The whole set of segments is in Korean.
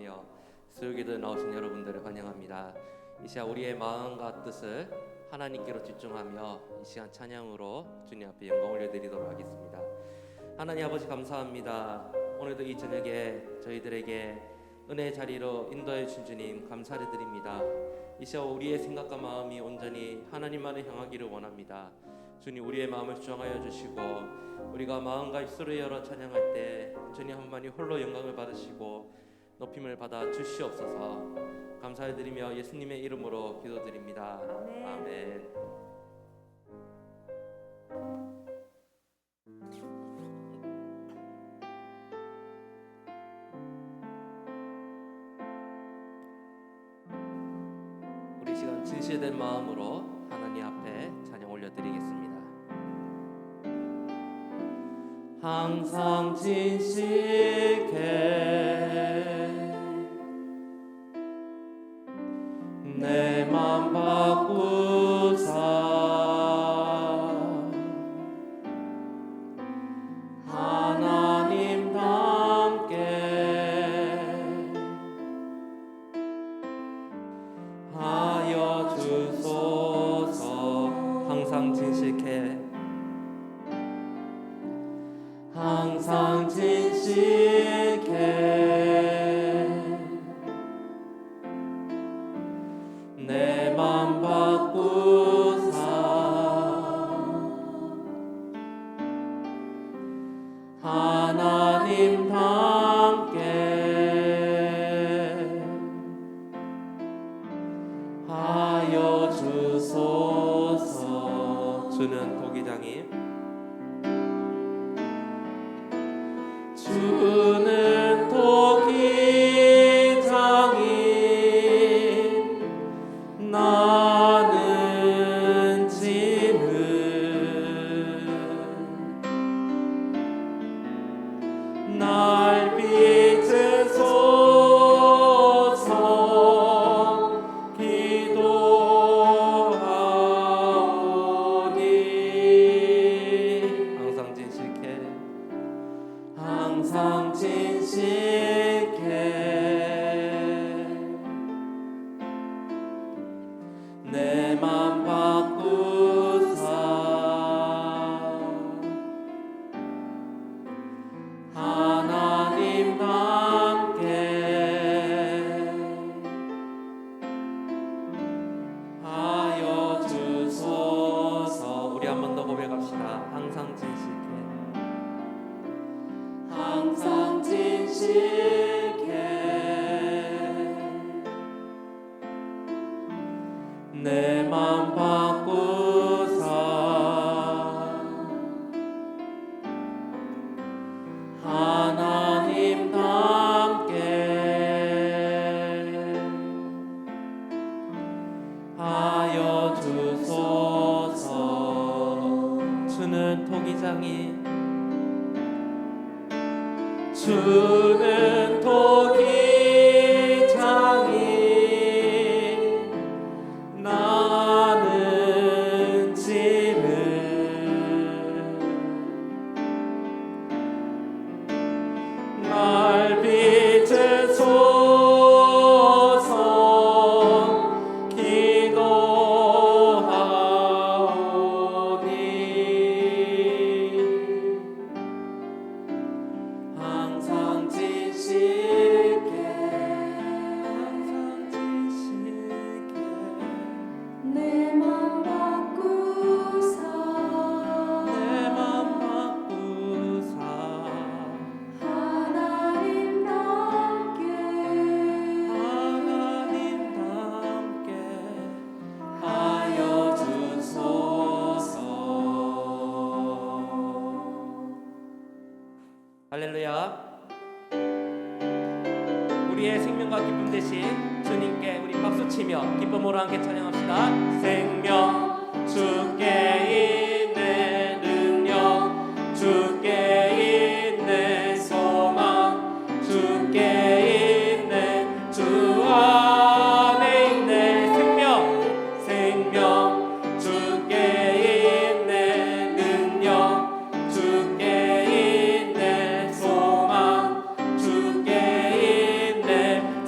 기뻐하며 수요기도에 나오신 여러분들을 환영합니다. 이 시간 우리의 마음과 뜻을 하나님께로 집중하며 이 시간 찬양으로 주님 앞에 영광 올려드리도록 하겠습니다. 하나님 아버지 감사합니다. 오늘도 이 저녁에 저희들에게 은혜의 자리로 인도해 주신 주님 감사를 드립니다. 이 시간 우리의 생각과 마음이 온전히 하나님만을 향하기를 원합니다. 주님 우리의 마음을 수정하여 주시고 우리가 마음과 입술을 열어 찬양할 때 주님 한 분만이 홀로 영광을 받으시고 높임을 받아 주시옵소서. 감사를 드리며 예수님의 이름으로 기도드립니다. 아멘. 아멘. 우리 시간 진실된 마음으로 하나님 앞에 찬양 올려드리겠습니다. 항상 진실해 내 맘 바꾸사 하나님답게 하여 주소서. 항상 진실해 항상 진실해 내 맘 바꾸사 하나님답게 하여 주소서. 주는 도기장님 주는 도기장인 나는 짐을 날 비추소서 기도하오니. 항상 진실해 항상 진실해 내 맘 바꾸사 하나님답게 하여 주소서. 우리 한 번 더 고백합시다. 항상 진실해 항상 진실해 내 맘 바꾸사 하나님답게 하여 주소서. 주는 도기장인 주는 도기장인 나는 짐을 날 비추소서 기도하오니. 항상 진실해 항상 진실해 내 맘 바꾸사 내 맘 바꾸사 하나님답게 하여 주소서. 할렐루야. 우리의 생명과 기쁨 대신 주님께 우리 박수치며 기쁨으로 함께 찬양합시다. 생명 주께 있네 능력 주께 있네 소망 주께 있네 주 안에 있네. 생명 주께 있네 능력 주께 있네 소망 주께 있네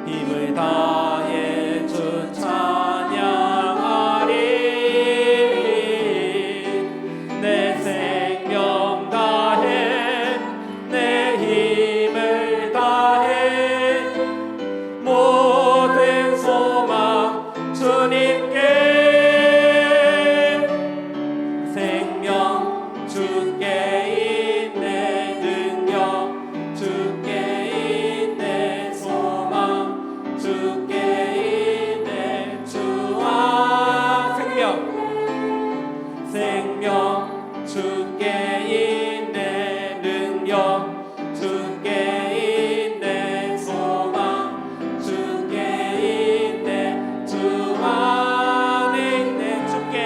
힘을 다해 주 찬양하리. 내 생명 다해 내 힘을 다해 모든 소망 주님께. 생명 주께 있네 능력 주께 있네 소망 주께 있네 주와 생명 주께 있네 능력 주께 있네 소망 주께 있네 주 안에 있네 주께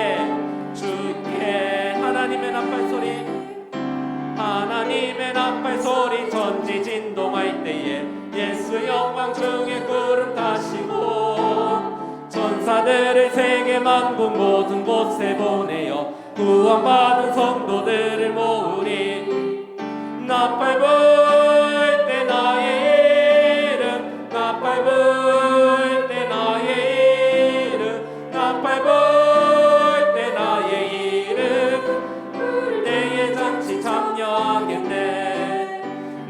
하나님의 나팔 소리 전지 진동할 때에 예수 영광 중에 구름 타시고 천사들을 세계 만국 모든 곳에 보내어 구원받은 성도들을 모으리. 나팔 불 때 나의 이름 나팔 불 때 나의 이름 나팔 불 때 나의 이름 부를 때에 잔치 참여하겠네.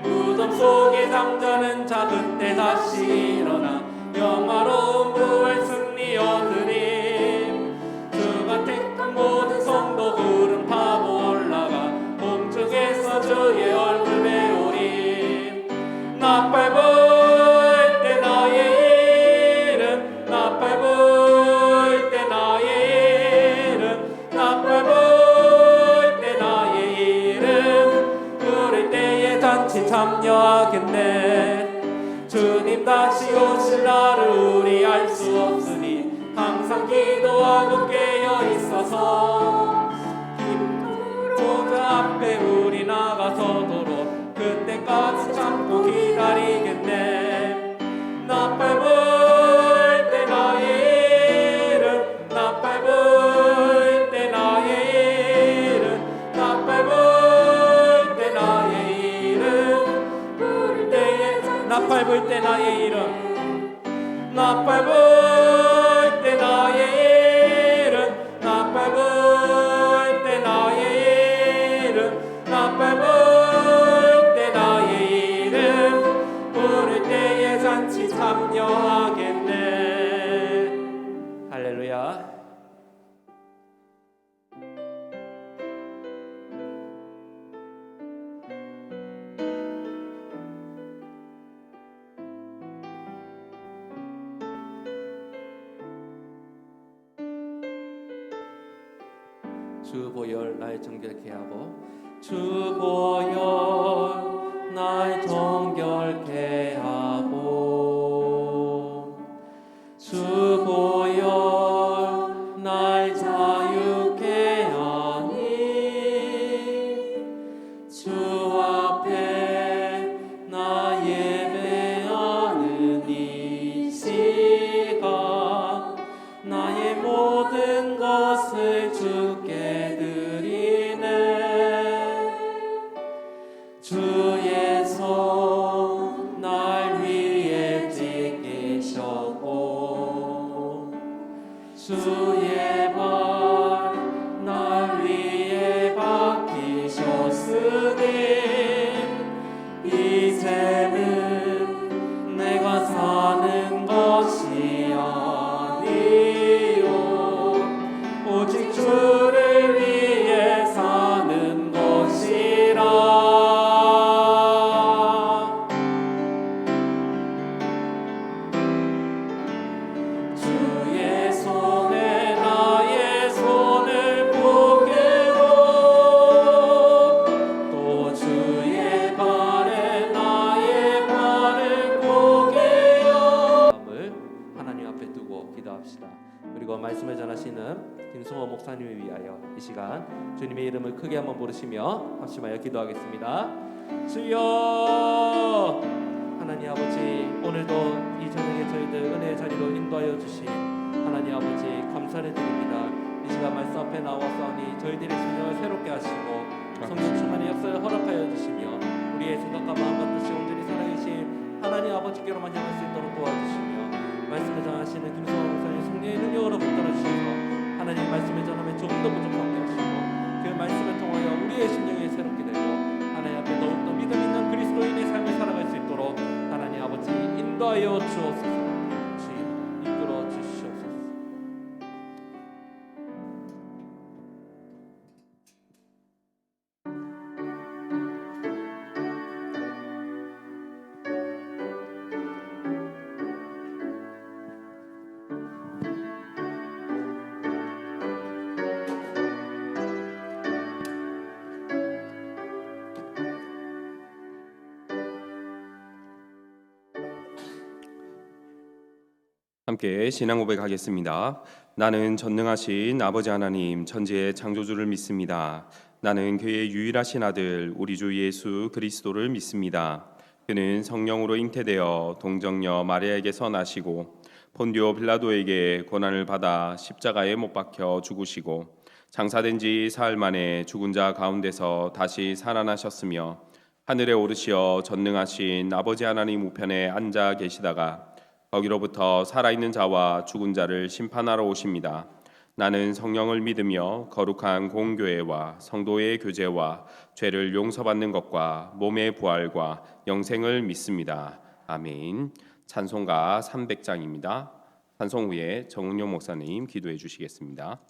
무덤 속의 장자는 작은 때 다시 일어나 영화로운 부활 승리 얻으리. 주가 택한 모든 성도 구름 타고 올라가 공중에서 주의 얼굴 배우리. 나팔 불 때 나의 이름 나팔 불 때 나의 이름 나팔 불 때 나의 이름 부를 때에 잔치 참여하겠네. 주님 다시 오실 날을 우리 알 수 없으니 항상 기도하고 깨어 있어서 보좌 앞에 우리 나가서도록 그때까지 참고 기다리겠네. 나팔 불 때 나의 이름 나팔 불 때 나의 이름 나팔 불 때 나의 이름 부를 때에 나팔 불 때 나의 이름 나팔 불 때 나의 이름 나팔 불 때 나의 이름 나팔 불 때 나의 이름 부를 때에 잔치 참여하겠네. 할렐루야. 주 보혈 날 정결케 하고 주 보혈 날 정결케 하고 주 보혈 날 자유케 하니 주 앞에 나 예배하는 이 시간 나의 모든 것을 주께 주의 손 날 위에 지키셨고 주의 발 날 위에 박히셨으니 이제는 내가 사는 것이 아니요 오직 주를 위해 사는 것이라. 그리고 말씀을 전하시는 김승호 목사님을 위하여 이 시간 주님의 이름을 크게 한번 부르시며 합심하여 기도하겠습니다. 주여 하나님 아버지, 오늘도 이 저녁에 저희들 은혜의 자리로 인도하여 주신 하나님 아버지 감사를 드립니다. 이 시간 말씀 앞에 나와서니 저희들의 심령을 새롭게 하시고 성령 충만의 역사를 허락하여 주시며 우리의 생각과 마음과 뜻이 온전히 살아계신 하나님 아버지께로만 향할 수 있도록 도와주시고 전하는 김성환 목사님 성령의 능력으로 붙들어 주셔서 하나님의 말씀을 전하면 조금 더 부족하게 하시고 그 말씀을 통하여 우리의 심령이 새롭게 되고 하나님 앞에 더욱더 믿음 있는 그리스도인의 삶을 살아갈 수 있도록 하나님 아버지 인도하여 주옵소서. 주님 이끌어 주시옵소서. 함께 신앙 고백하겠습니다. 나는 전능하신 아버지 하나님 천지의 창조주를 믿습니다. 나는 그의 유일하신 아들 우리 주 예수 그리스도를 믿습니다. 그는 성령으로 잉태되어 동정녀 마리아에게서 나시고 본디오 빌라도에게 고난을 받아 십자가에 못 박혀 죽으시고 장사된 지 사흘 만에 죽은 자 가운데서 다시 살아나셨으며 하늘에 오르시어 전능하신 아버지 하나님 우편에 앉아 계시다가 거기로부터 살아있는 자와 죽은 자를 심판하러 오십니다. 나는 성령을 믿으며 거룩한 공교회와 성도의 교제와 죄를 용서받는 것과 몸의 부활과 영생을 믿습니다. 아멘. 찬송가 300장입니다. 찬송 후에 정은용 목사님 기도해 주시겠습니다.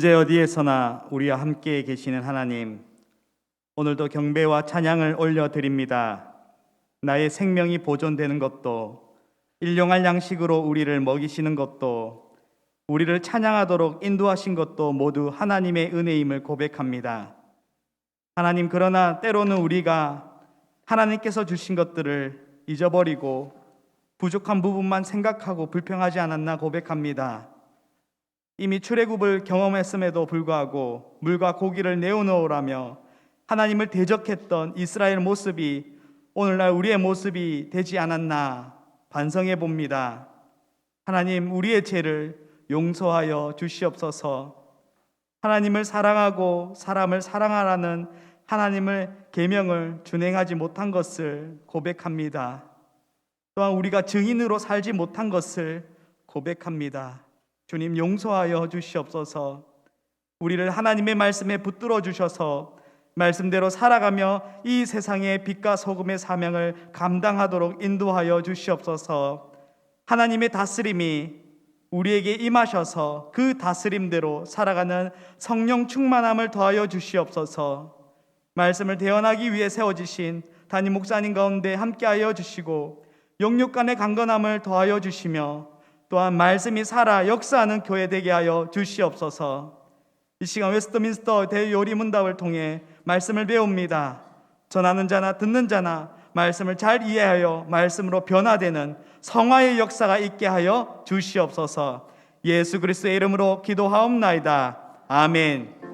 언제 어디에서나 우리와 함께 계시는 하나님, 오늘도 경배와 찬양을 올려드립니다. 나의 생명이 보존되는 것도, 일용할 양식으로 우리를 먹이시는 것도, 우리를 찬양하도록 인도하신 것도 모두 하나님의 은혜임을 고백합니다. 하나님, 그러나 때로는 우리가 하나님께서 주신 것들을 잊어버리고 부족한 부분만 생각하고 불평하지 않았나 고백합니다. 이미 출애굽을 경험했음에도 불구하고 물과 고기를 내어놓으라며 하나님을 대적했던 이스라엘 모습이 오늘날 우리의 모습이 되지 않았나 반성해 봅니다. 하나님, 우리의 죄를 용서하여 주시옵소서. 하나님을 사랑하고 사람을 사랑하라는 하나님의 계명을 준행하지 못한 것을 고백합니다. 또한 우리가 증인으로 살지 못한 것을 고백합니다. 주님, 용서하여 주시옵소서. 우리를 하나님의 말씀에 붙들어 주셔서 말씀대로 살아가며 이 세상의 빛과 소금의 사명을 감당하도록 인도하여 주시옵소서. 하나님의 다스림이 우리에게 임하셔서 그 다스림대로 살아가는 성령 충만함을 더하여 주시옵소서. 말씀을 대언하기 위해 세워지신 담임 목사님 가운데 함께하여 주시고 영육간의 강건함을 더하여 주시며 또한 말씀이 살아 역사하는 교회 되게 하여 주시옵소서. 이 시간 웨스트민스터 대요리문답을 통해 말씀을 배웁니다. 전하는 자나 듣는 자나 말씀을 잘 이해하여 말씀으로 변화되는 성화의 역사가 있게 하여 주시옵소서. 예수 그리스도의 이름으로 기도하옵나이다. 아멘.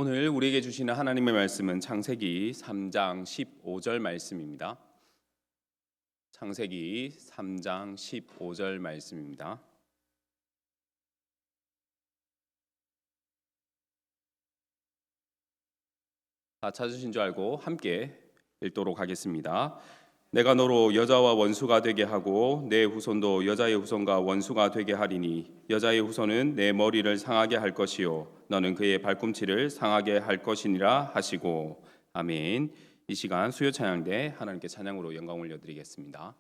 오늘 우리에게 주시는 하나님의 말씀은 창세기 3장 15절 말씀입니다. 창세기 3장 15절 말씀입니다. 다 찾으신 줄 알고 함께 읽도록 하겠습니다. 내가 너로 여자와 원수가 되게 하고 내 후손도 여자의 후손과 원수가 되게 하리니 여자의 후손은 내 머리를 상하게 할 것이요 너는 그의 발꿈치를 상하게 할 것이니라 하시고. 아멘. 이 시간 수요 찬양대 하나님께 찬양으로 영광 올려드리겠습니다.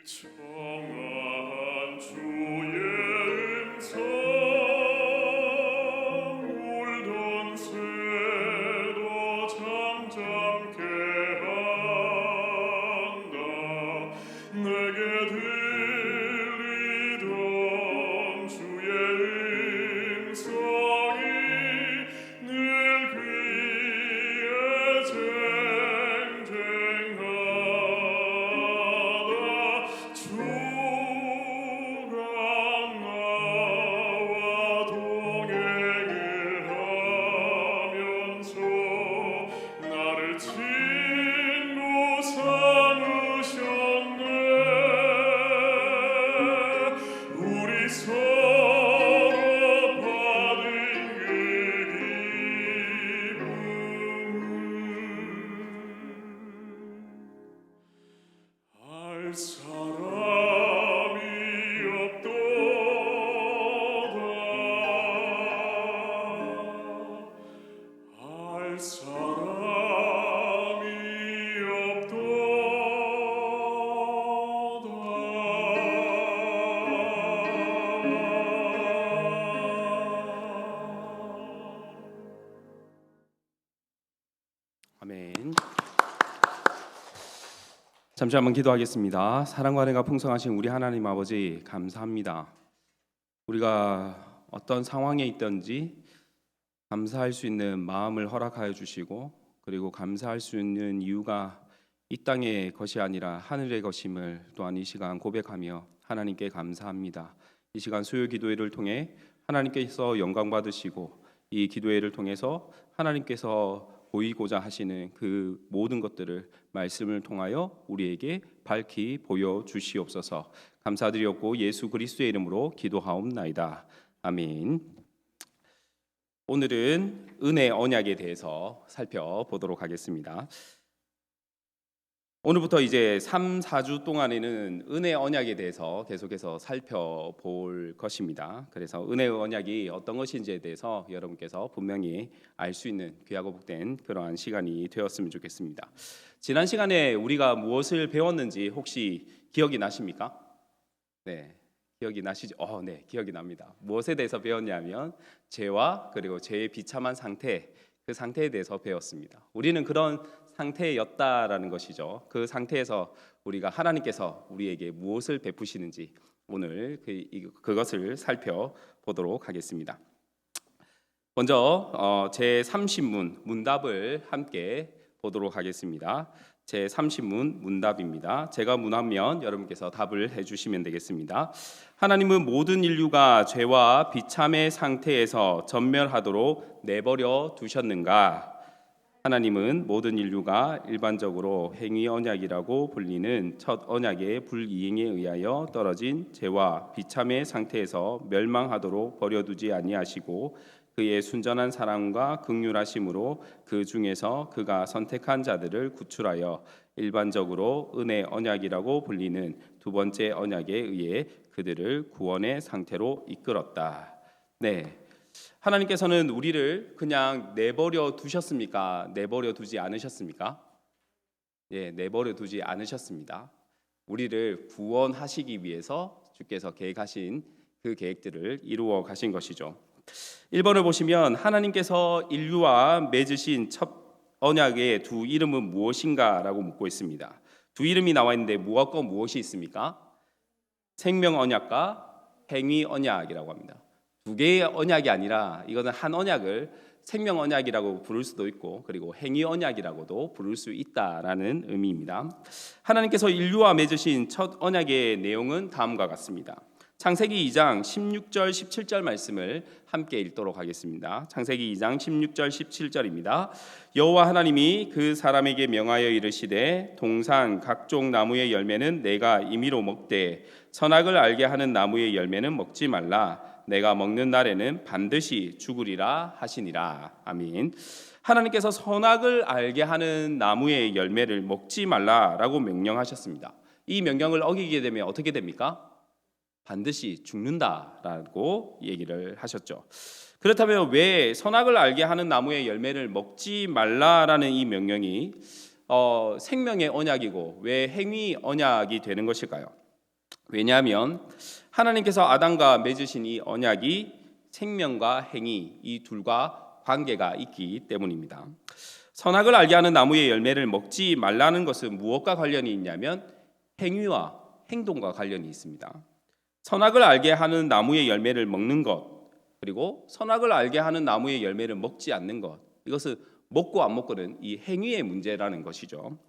청아한 주의 음성 사람이 없도다 알 사람이 없도다. 아멘. 잠시 한번 기도하겠습니다. 사랑과 은혜가 풍성하신 우리 하나님 아버지 감사합니다. 우리가 어떤 상황에 있든지 감사할 수 있는 마음을 허락하여 주시고, 그리고 감사할 수 있는 이유가 이 땅의 것이 아니라 하늘의 것임을 또한 이 시간 고백하며 하나님께 감사합니다. 이 시간 수요 기도회를 통해 하나님께서 영광 받으시고, 이 기도회를 통해서 하나님께서 보이고자 하시는 그 모든 것들을 말씀을 통하여 우리에게 밝히 보여주시옵소서. 감사드렸고 예수 그리스도의 이름으로 기도하옵나이다. 아멘. 오늘은 은혜 언약에 대해서 살펴보도록 하겠습니다. 오늘부터 이제 3, 4주 동안에는 은혜 언약에 대해서 계속해서 살펴볼 것입니다. 그래서 은혜 언약이 어떤 것인지에 대해서 여러분께서 분명히 알 수 있는 귀하고 복된 그러한 시간이 되었으면 좋겠습니다. 지난 시간에 우리가 무엇을 배웠는지 혹시 기억이 나십니까? 네, 기억이 나시죠? 네, 기억이 납니다. 무엇에 대해서 배웠냐면 죄와 그리고 죄의 비참한 상태, 그 상태에 대해서 배웠습니다. 우리는 그런 상태였다라는 것이죠. 그 상태에서 우리가 하나님께서 우리에게 무엇을 베푸시는지 오늘 그것을 살펴보도록 하겠습니다. 먼저 제 30문 문답을 함께 보도록 하겠습니다. 제 30문 문답입니다. 제가 문하면 여러분께서 답을 해주시면 되겠습니다. 하나님은 모든 인류가 죄와 비참의 상태에서 전멸하도록 내버려 두셨는가? 하나님은 모든 인류가 일반적으로 행위 언약이라고 불리는 첫 언약의 불이행에 의하여 떨어진 죄와 비참의 상태에서 멸망하도록 버려두지 아니하시고 그의 순전한 사랑과 긍휼하심으로 그 중에서 그가 선택한 자들을 구출하여 일반적으로 은혜 언약이라고 불리는 두 번째 언약에 의해 그들을 구원의 상태로 이끌었다. 네. 하나님께서는 우리를 그냥 내버려 두셨습니까? 내버려 두지 않으셨습니까? 예, 내버려 두지 않으셨습니다. 우리를 구원하시기 위해서 주께서 계획하신 그 계획들을 이루어 가신 것이죠. 1번을 보시면 하나님께서 인류와 맺으신 첫 언약의 두 이름은 무엇인가? 라고 묻고 있습니다. 두 이름이 나와 있는데 무엇과 무엇이 있습니까? 생명 언약과 행위 언약이라고 합니다. 두 개의 언약이 아니라 이거는 한 언약을 생명 언약이라고 부를 수도 있고 그리고 행위 언약이라고도 부를 수 있다라는 의미입니다. 하나님께서 인류와 맺으신 첫 언약의 내용은 다음과 같습니다. 창세기 2장 16절 17절 말씀을 함께 읽도록 하겠습니다. 창세기 2장 16절 17절입니다. 여호와 하나님이 그 사람에게 명하여 이르시되 동산 각종 나무의 열매는 내가 임의로 먹되 선악을 알게 하는 나무의 열매는 먹지 말라. 내가 먹는 날에는 반드시 죽으리라 하시니라. 아멘. 하나님께서 선악을 알게 하는 나무의 열매를 먹지 말라라고 명령하셨습니다. 이 명령을 어기게 되면 어떻게 됩니까? 반드시 죽는다라고 얘기를 하셨죠. 그렇다면 왜 선악을 알게 하는 나무의 열매를 먹지 말라라는 이 명령이 생명의 언약이고 왜 행위 언약이 되는 것일까요? 왜냐하면 하나님께서 아담과 맺으신 이 언약이 생명과 행위 이 둘과 관계가 있기 때문입니다. 선악을 알게 하는 나무의 열매를 먹지 말라는 것은 무엇과 관련이 있냐면 행위와 행동과 관련이 있습니다. 선악을 알게 하는 나무의 열매를 먹는 것 그리고 선악을 알게 하는 나무의 열매를 먹지 않는 것 이것은 먹고 안 먹고는 이 행위의 문제라는 것이죠.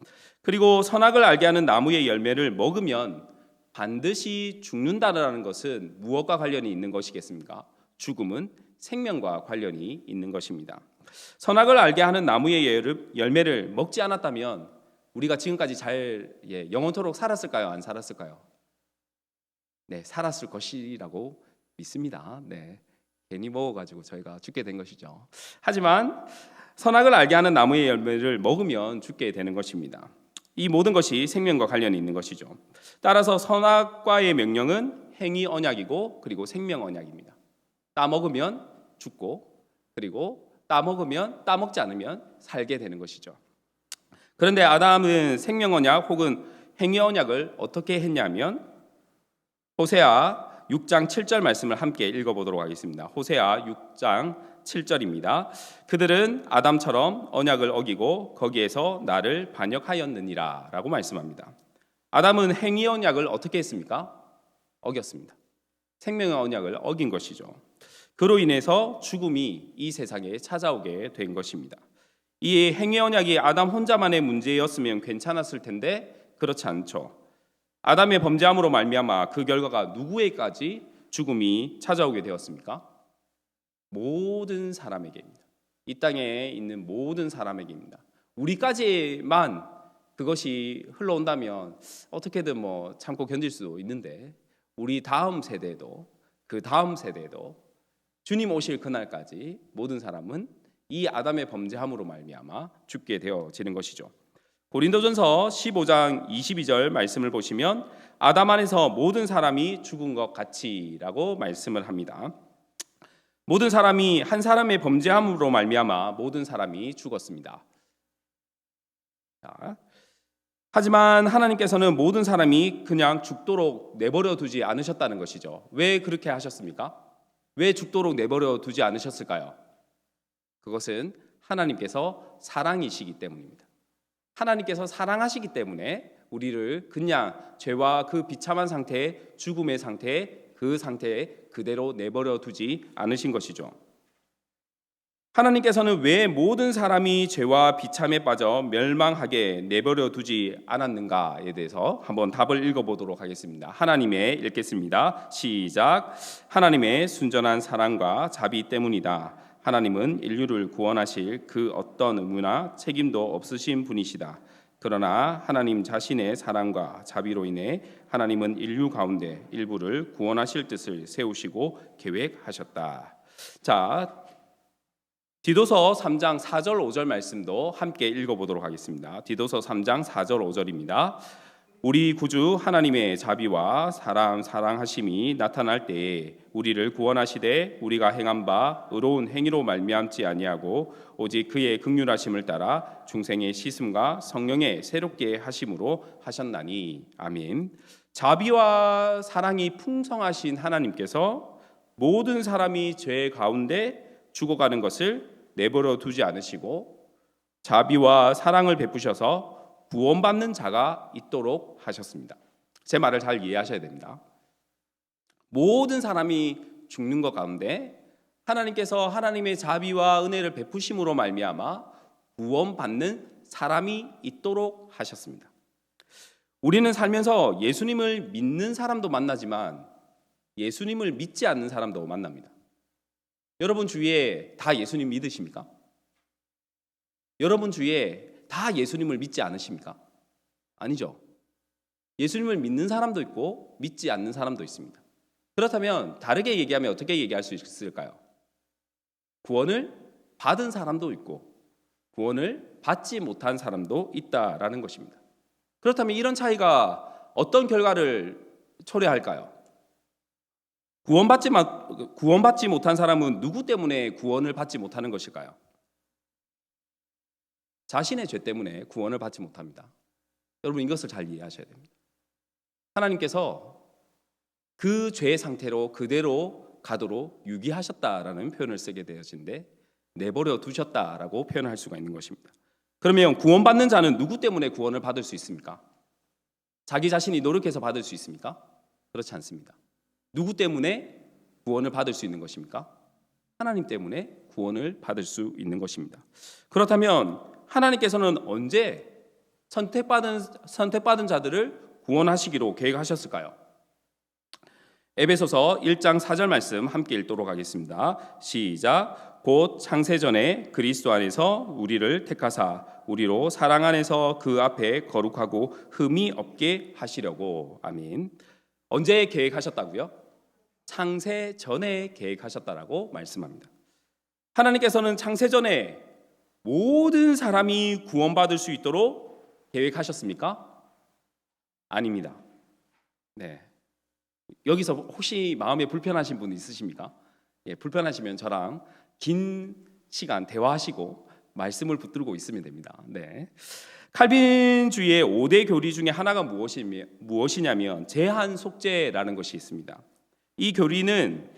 그리고 선악을 알게 하는 나무의 열매를 먹으면 반드시 죽는다라는 것은 무엇과 관련이 있는 것이겠습니까? 죽음은 생명과 관련이 있는 것입니다. 선악을 알게 하는 나무의 열매를 먹지 않았다면 우리가 지금까지 잘 영원토록 살았을까요? 안 살았을까요? 네, 살았을 것이라고 믿습니다. 네, 괜히 먹어가지고 저희가 죽게 된 것이죠. 하지만 선악을 알게 하는 나무의 열매를 먹으면 죽게 되는 것입니다. 이 모든 것이 생명과 관련이 있는 것이죠. 따라서 선악과의 명령은 행위 언약이고 그리고 생명 언약입니다. 따먹으면 죽고 그리고 따먹지 않으면 살게 되는 것이죠. 그런데 아담은 생명 언약 혹은 행위 언약을 어떻게 했냐면 호세아 6장 7절 말씀을 함께 읽어보도록 하겠습니다. 호세아 6장 7절입니다. 그들은 아담처럼 언약을 어기고 거기에서 나를 반역하였느니라 라고 말씀합니다. 아담은 행위 언약을 어떻게 했습니까? 어겼습니다. 생명의 언약을 어긴 것이죠. 그로 인해서 죽음이 이 세상에 찾아오게 된 것입니다. 이 행위 언약이 아담 혼자만의 문제였으면 괜찮았을 텐데 그렇지 않죠. 아담의 범죄함으로 말미암아 그 결과가 누구에게까지 죽음이 찾아오게 되었습니까? 모든 사람에게입니다. 이 땅에 있는 모든 사람에게입니다. 우리까지만 그것이 흘러온다면 어떻게든 참고 견딜 수도 있는데 우리 다음 세대도 그 다음 세대도 주님 오실 그날까지 모든 사람은 이 아담의 범죄함으로 말미암아 죽게 되어지는 것이죠. 고린도전서 15장 22절 말씀을 보시면 아담 안에서 모든 사람이 죽은 것 같이라고 말씀을 합니다. 모든 사람이 한 사람의 범죄함으로 말미암아 모든 사람이 죽었습니다. 하지만 하나님께서는 모든 사람이 그냥 죽도록 내버려 두지 않으셨다는 것이죠. 왜 그렇게 하셨습니까? 왜 죽도록 내버려 두지 않으셨을까요? 그것은 하나님께서 사랑이시기 때문입니다. 하나님께서 사랑하시기 때문에 우리를 그냥 죄와 그 비참한 상태, 죽음의 상태, 그 상태에 그대로 내버려 두지 않으신 것이죠. 하나님께서는 왜 모든 사람이 죄와 비참에 빠져 멸망하게 내버려 두지 않았는가에 대해서 한번 답을 읽어보도록 하겠습니다. 하나님의 읽겠습니다. 시작. 하나님의 순전한 사랑과 자비 때문이다. 하나님은 인류를 구원하실 그 어떤 의무나 책임도 없으신 분이시다. 그러나 하나님 자신의 사랑과 자비로 인해 하나님은 인류 가운데 일부를 구원하실 뜻을 세우시고 계획하셨다. 자, 디도서 3장 4절 5절 말씀도 함께 읽어보도록 하겠습니다. 디도서 3장 4절 5절입니다. 우리 구주 하나님의 자비와 사랑하심이 나타날 때에 우리를 구원하시되 우리가 행한 바 의로운 행위로 말미암지 아니하고 오직 그의 긍휼하심을 따라 중생의 씻음과 성령의 새롭게 하심으로 하셨나니. 아멘. 자비와 사랑이 풍성하신 하나님께서 모든 사람이 죄 가운데 죽어가는 것을 내버려 두지 않으시고 자비와 사랑을 베푸셔서 구원받는 자가 있도록 하셨습니다. 제 말을 잘 이해하셔야 됩니다. 모든 사람이 죽는 것 가운데 하나님께서 하나님의 자비와 은혜를 베푸심으로 말미암아 구원받는 사람이 있도록 하셨습니다. 우리는 살면서 예수님을 믿는 사람도 만나지만 예수님을 믿지 않는 사람도 만납니다. 여러분 주위에 다 예수님 믿으십니까? 여러분 주위에 다 예수님을 믿지 않으십니까? 아니죠. 예수님을 믿는 사람도 있고 믿지 않는 사람도 있습니다. 그렇다면 다르게 얘기하면 어떻게 얘기할 수 있을까요? 구원을 받은 사람도 있고 구원을 받지 못한 사람도 있다라는 것입니다. 그렇다면 이런 차이가 어떤 결과를 초래할까요? 구원받지 못한 사람은 누구 때문에 구원을 받지 못하는 것일까요? 자신의 죄 때문에 구원을 받지 못합니다. 여러분 이것을 잘 이해하셔야 됩니다. 하나님께서 그 죄의 상태로 그대로 가도록 유기하셨다라는 표현을 쓰게 되어진데 내버려 두셨다라고 표현할 수가 있는 것입니다. 그러면 구원받는 자는 누구 때문에 구원을 받을 수 있습니까? 자기 자신이 노력해서 받을 수 있습니까? 그렇지 않습니다. 누구 때문에 구원을 받을 수 있는 것입니까? 하나님 때문에 구원을 받을 수 있는 것입니다. 그렇다면 하나님께서는 언제 선택받은 자들을 구원하시기로 계획하셨을까요? 에베소서 1장 4절 말씀 함께 읽도록 하겠습니다. 시작. 곧 창세전에 그리스도 안에서 우리를 택하사 우리로 사랑 안에서 그 앞에 거룩하고 흠이 없게 하시려고. 아멘. 언제 계획하셨다고요? 창세전에 계획하셨다라고 말씀합니다. 하나님께서는 창세전에 모든 사람이 구원받을 수 있도록 계획하셨습니까? 아닙니다. 네. 여기서 혹시 마음에 불편하신 분 있으십니까? 예, 불편하시면 저랑 긴 시간 대화하시고 말씀을 붙들고 있으면 됩니다. 네. 칼빈주의의 5대 교리 중에 하나가 무엇이냐면 제한 속죄라는 것이 있습니다. 이 교리는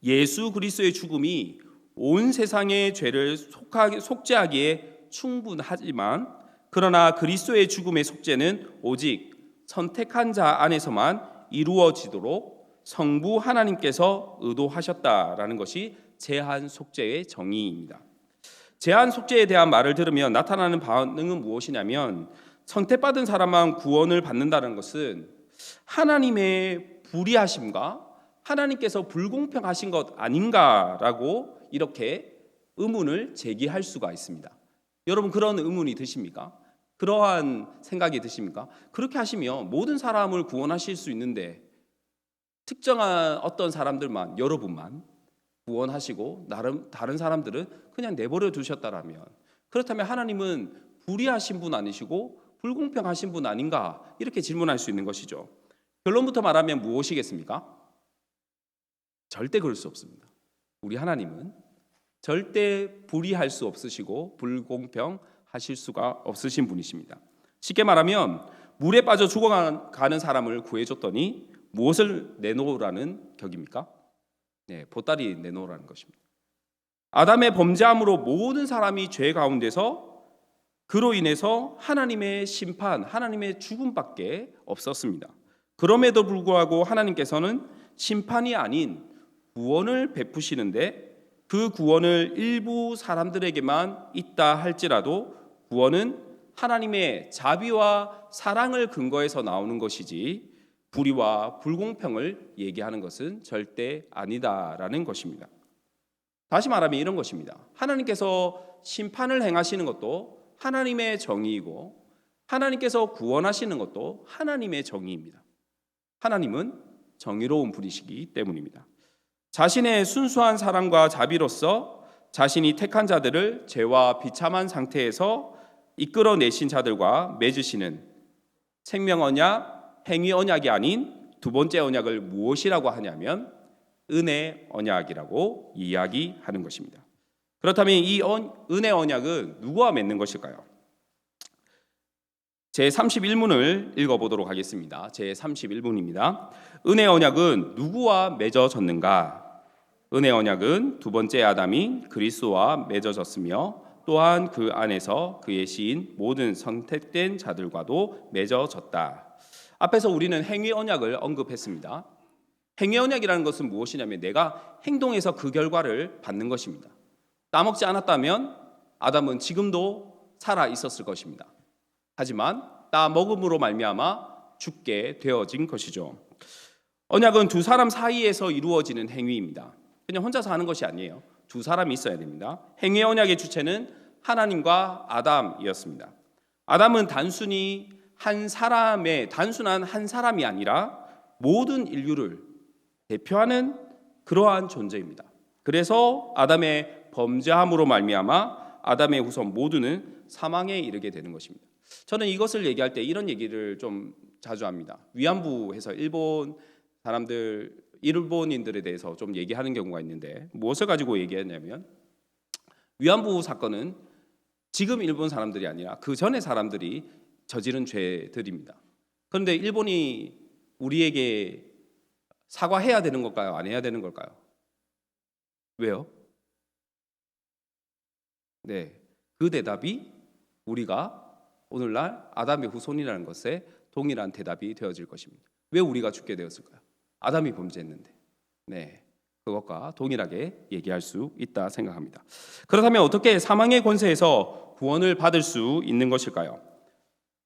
예수 그리스도의 죽음이 온 세상의 죄를 속죄하기에 충분하지만, 그러나 그리스도의 죽음의 속죄는 오직 선택한 자 안에서만 이루어지도록 성부 하나님께서 의도하셨다라는 것이 제한 속죄의 정의입니다. 제한 속죄에 대한 말을 들으면 나타나는 반응은 무엇이냐면, 선택받은 사람만 구원을 받는다는 것은 하나님의 불의하심과 하나님께서 불공평하신 것 아닌가라고 이렇게 의문을 제기할 수가 있습니다. 여러분, 그런 의문이 드십니까? 그러한 생각이 드십니까? 그렇게 하시면 모든 사람을 구원하실 수 있는데 특정한 어떤 사람들만, 여러분만 구원하시고 다른 사람들은 그냥 내버려 두셨다라면, 그렇다면 하나님은 불의하신 분 아니시고 불공평하신 분 아닌가, 이렇게 질문할 수 있는 것이죠. 결론부터 말하면 무엇이겠습니까? 절대 그럴 수 없습니다. 우리 하나님은 절대 불의할 수 없으시고 불공평하실 수가 없으신 분이십니다. 쉽게 말하면 물에 빠져 죽어가는 사람을 구해줬더니 무엇을 내놓으라는 격입니까? 네, 보따리 내놓으라는 것입니다. 아담의 범죄함으로 모든 사람이 죄 가운데서 그로 인해서 하나님의 심판, 하나님의 죽음밖에 없었습니다. 그럼에도 불구하고 하나님께서는 심판이 아닌 구원을 베푸시는데, 그 구원을 일부 사람들에게만 있다 할지라도 구원은 하나님의 자비와 사랑을 근거해서 나오는 것이지 불의와 불공평을 얘기하는 것은 절대 아니다라는 것입니다. 다시 말하면 이런 것입니다. 하나님께서 심판을 행하시는 것도 하나님의 정의이고, 하나님께서 구원하시는 것도 하나님의 정의입니다. 하나님은 정의로운 분이시기 때문입니다. 자신의 순수한 사랑과 자비로서 자신이 택한 자들을 죄와 비참한 상태에서 이끌어내신 자들과 맺으시는 생명 언약, 행위 언약이 아닌 두 번째 언약을 무엇이라고 하냐면 은혜 언약이라고 이야기하는 것입니다. 그렇다면 이 은혜 언약은 누구와 맺는 것일까요? 제31문을 읽어보도록 하겠습니다. 제31문입니다. 은혜 언약은 누구와 맺어졌는가? 은혜 언약은 두 번째 아담인 그리스도와 맺어졌으며 또한 그 안에서 그의 시인 모든 선택된 자들과도 맺어졌다. 앞에서 우리는 행위 언약을 언급했습니다. 행위 언약이라는 것은 무엇이냐면 내가 행동해서 그 결과를 받는 것입니다. 따먹지 않았다면 아담은 지금도 살아 있었을 것입니다. 하지만 따먹음으로 말미암아 죽게 되어진 것이죠. 언약은 두 사람 사이에서 이루어지는 행위입니다. 그냥 혼자서 하는 것이 아니에요. 두 사람이 있어야 됩니다. 행위 언약의 주체는 하나님과 아담이었습니다. 아담은 단순히 단순한 한 사람이 아니라 모든 인류를 대표하는 그러한 존재입니다. 그래서 아담의 범죄함으로 말미암아 아담의 후손 모두는 사망에 이르게 되는 것입니다. 저는 이것을 얘기할 때 이런 얘기를 좀 자주 합니다. 위안부에서 일본인들에 대해서 좀 얘기하는 경우가 있는데, 무엇을 가지고 얘기했냐면 위안부 사건은 지금 일본 사람들이 아니라 그 전에 사람들이 저지른 죄들입니다. 그런데 일본이 우리에게 사과해야 되는 걸까요? 안 해야 되는 걸까요? 왜요? 네, 그 대답이 우리가 오늘날 아담의 후손이라는 것에 동일한 대답이 되어질 것입니다. 왜 우리가 죽게 되었을까요? 아담이 범죄했는데. 네, 그것과 동일하게 얘기할 수 있다 생각합니다. 그렇다면 어떻게 사망의 권세에서 구원을 받을 수 있는 것일까요?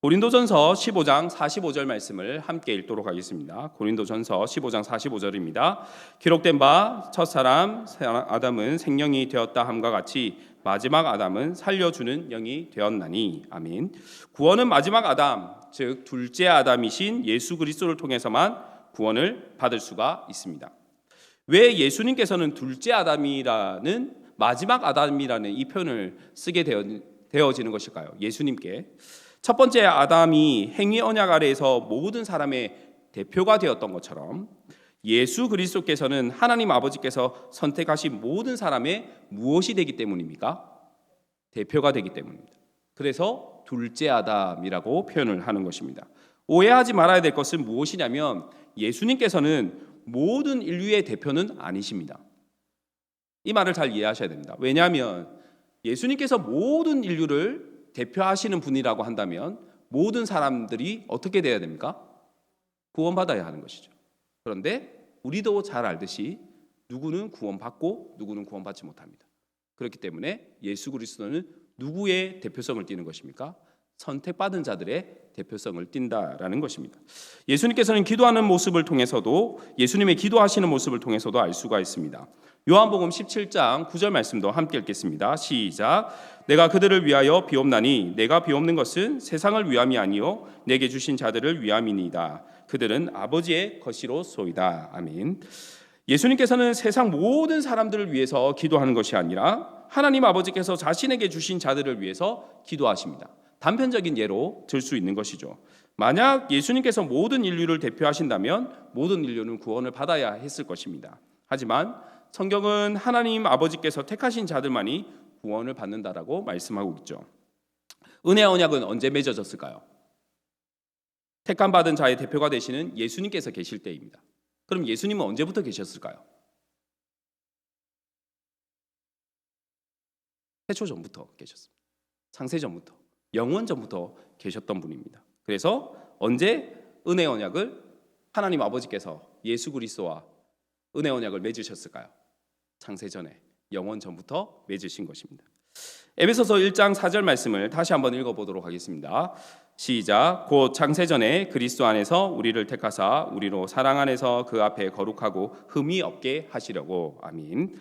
고린도전서 15장 45절 말씀을 함께 읽도록 하겠습니다. 고린도전서 15장 45절입니다. 기록된 바 첫사람 아담은 생명이 되었다 함과 같이 마지막 아담은 살려주는 영이 되었나니. 아멘. 구원은 마지막 아담, 즉 둘째 아담이신 예수 그리스도를 통해서만 구원을 받을 수가 있습니다. 왜 예수님께서는 둘째 아담이라는, 마지막 아담이라는 이 표현을 쓰게 되어지는 것일까요? 예수님께 첫 번째 아담이 행위 언약 아래에서 모든 사람의 대표가 되었던 것처럼 예수 그리스도께서는 하나님 아버지께서 선택하신 모든 사람의 무엇이 되기 때문입니까? 대표가 되기 때문입니다. 그래서 둘째 아담이라고 표현을 하는 것입니다. 오해하지 말아야 될 것은 무엇이냐면 예수님께서는 모든 인류의 대표는 아니십니다. 이 말을 잘 이해하셔야 됩니다. 왜냐하면 예수님께서 모든 인류를 대표하시는 분이라고 한다면 모든 사람들이 어떻게 돼야 됩니까? 구원받아야 하는 것이죠. 그런데 우리도 잘 알듯이 누구는 구원받고 누구는 구원받지 못합니다. 그렇기 때문에 예수 그리스도는 누구의 대표성을 띠는 것입니까? 선택받은 자들의 대표성을 띈다라는 것입니다. 예수님께서는 기도하는 모습을 통해서도 예수님의 기도하시는 모습을 통해서도 알 수가 있습니다. 요한복음 17장 9절 말씀도 함께 읽겠습니다. 시작. 내가 그들을 위하여 비옵나니 내가 비옵는 것은 세상을 위함이 아니요 내게 주신 자들을 위함이니이다. 그들은 아버지의 것이로소이다. 아멘. 예수님께서는 세상 모든 사람들을 위해서 기도하는 것이 아니라 하나님 아버지께서 자신에게 주신 자들을 위해서 기도하십니다. 단편적인 예로 들 수 있는 것이죠. 만약 예수님께서 모든 인류를 대표하신다면 모든 인류는 구원을 받아야 했을 것입니다. 하지만 성경은 하나님 아버지께서 택하신 자들만이 구원을 받는다라고 말씀하고 있죠. 은혜 언약은 언제 맺어졌을까요? 택함 받은 자의 대표가 되시는 예수님께서 계실 때입니다. 그럼 예수님은 언제부터 계셨을까요? 태초 전부터 계셨습니다. 창세 전부터, 영원 전부터 계셨던 분입니다. 그래서 언제 은혜 언약을 하나님 아버지께서 예수 그리스도와 은혜 언약을 맺으셨을까요? 창세 전에, 영원 전부터 맺으신 것입니다. 에베소서 1장 4절 말씀을 다시 한번 읽어보도록 하겠습니다. 시작. 곧 창세전에 그리스도 안에서 우리를 택하사 우리로 사랑 안에서 그 앞에 거룩하고 흠이 없게 하시려고. 아멘.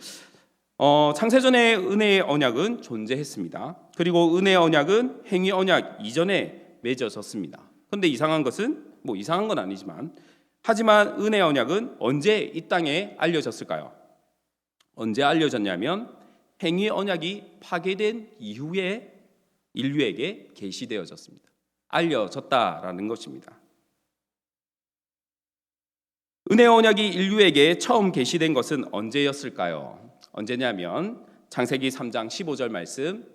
창세전에 은혜의 언약은 존재했습니다. 그리고 은혜의 언약은 행위 언약 이전에 맺어졌습니다. 그런데 이상한 것은 이상한 건 아니지만 하지만 은혜의 언약은 언제 이 땅에 알려졌을까요? 언제 알려졌냐면 행위 언약이 파괴된 이후에 인류에게 계시되어졌습니다. 알려졌다라는 것입니다. 은혜의 언약이 인류에게 처음 계시된 것은 언제였을까요? 언제냐면 창세기 3장 15절 말씀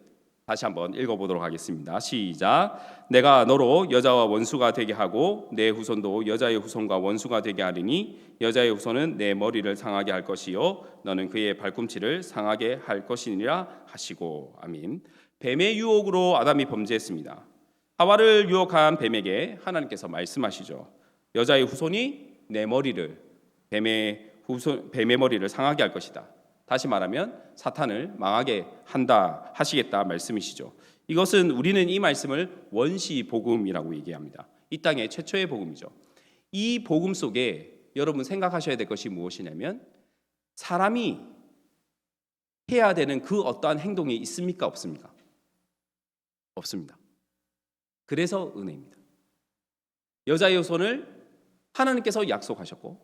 다시 한번 읽어보도록 하겠습니다. 시작. 내가 너로 여자와 원수가 되게 하고 내 후손도 여자의 후손과 원수가 되게 하리니 여자의 후손은 내 머리를 상하게 할 것이요 너는 그의 발꿈치를 상하게 할 것이니라 하시고. 아멘. 뱀의 유혹으로 아담이 범죄했습니다. 하와를 유혹한 뱀에게 하나님께서 말씀하시죠. 여자의 후손이 내 머리를 뱀의 머리를 상하게 할 것이다. 다시 말하면 사탄을 망하게 한다 하시겠다 말씀이시죠. 이것은 우리는 이 말씀을 원시 복음이라고 얘기합니다. 이 땅의 최초의 복음이죠. 이 복음 속에 여러분 생각하셔야 될 것이 무엇이냐면 사람이 해야 되는 그 어떠한 행동이 있습니까? 없습니까? 없습니다. 그래서 은혜입니다. 여자의 후손을 하나님께서 약속하셨고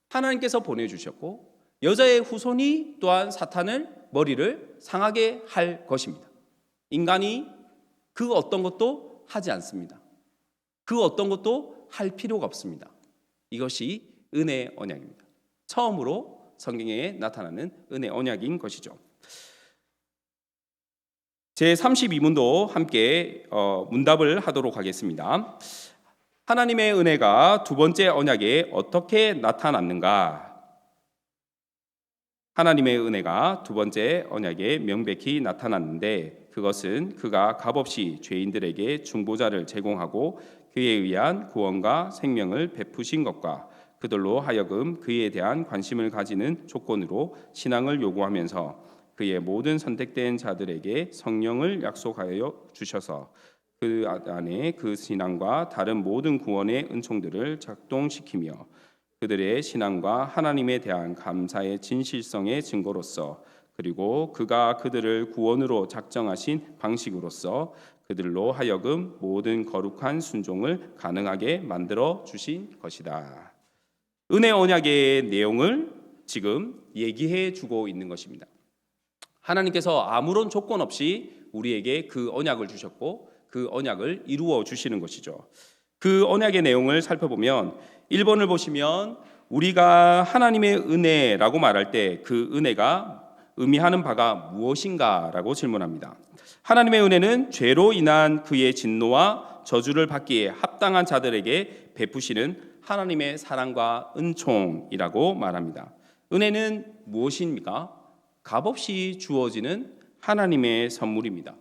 하나님께서 보내주셨고 여자의 후손이 또한 사탄을 머리를 상하게 할 것입니다. 인간이 그 어떤 것도 하지 않습니다. 그 어떤 것도 할 필요가 없습니다. 이것이 은혜의 언약입니다. 처음으로 성경에 나타나는 은혜의 언약인 것이죠. 제32문도 함께 문답을 하도록 하겠습니다. 하나님의 은혜가 두 번째 언약에 어떻게 나타났는가? 하나님의 은혜가 두 번째 언약에 명백히 나타났는데 그것은 그가 값없이 죄인들에게 중보자를 제공하고 그에 의한 구원과 생명을 베푸신 것과 그들로 하여금 그에 대한 관심을 가지는 조건으로 신앙을 요구하면서 그의 모든 선택된 자들에게 성령을 약속하여 주셔서 그 안에 그 신앙과 다른 모든 구원의 은총들을 작동시키며 그들의 신앙과 하나님에 대한 감사의 진실성의 증거로서 그리고 그가 그들을 구원으로 작정하신 방식으로서 그들로 하여금 모든 거룩한 순종을 가능하게 만들어 주신 것이다. 은혜 언약의 내용을 지금 얘기해 주고 있는 것입니다. 하나님께서 아무런 조건 없이 우리에게 그 언약을 주셨고 그 그 언약을 이루어 주시는 것이죠. 그 언약의 내용을 살펴보면 1번을 보시면 우리가 하나님의 은혜라고 말할 때 그 은혜가 의미하는 바가 무엇인가라고 질문합니다. 하나님의 은혜는 죄로 인한 그의 진노와 저주를 받기에 합당한 자들에게 베푸시는 하나님의 사랑과 은총이라고 말합니다. 은혜는 무엇입니까? 값없이 주어지는 하나님의 선물입니다.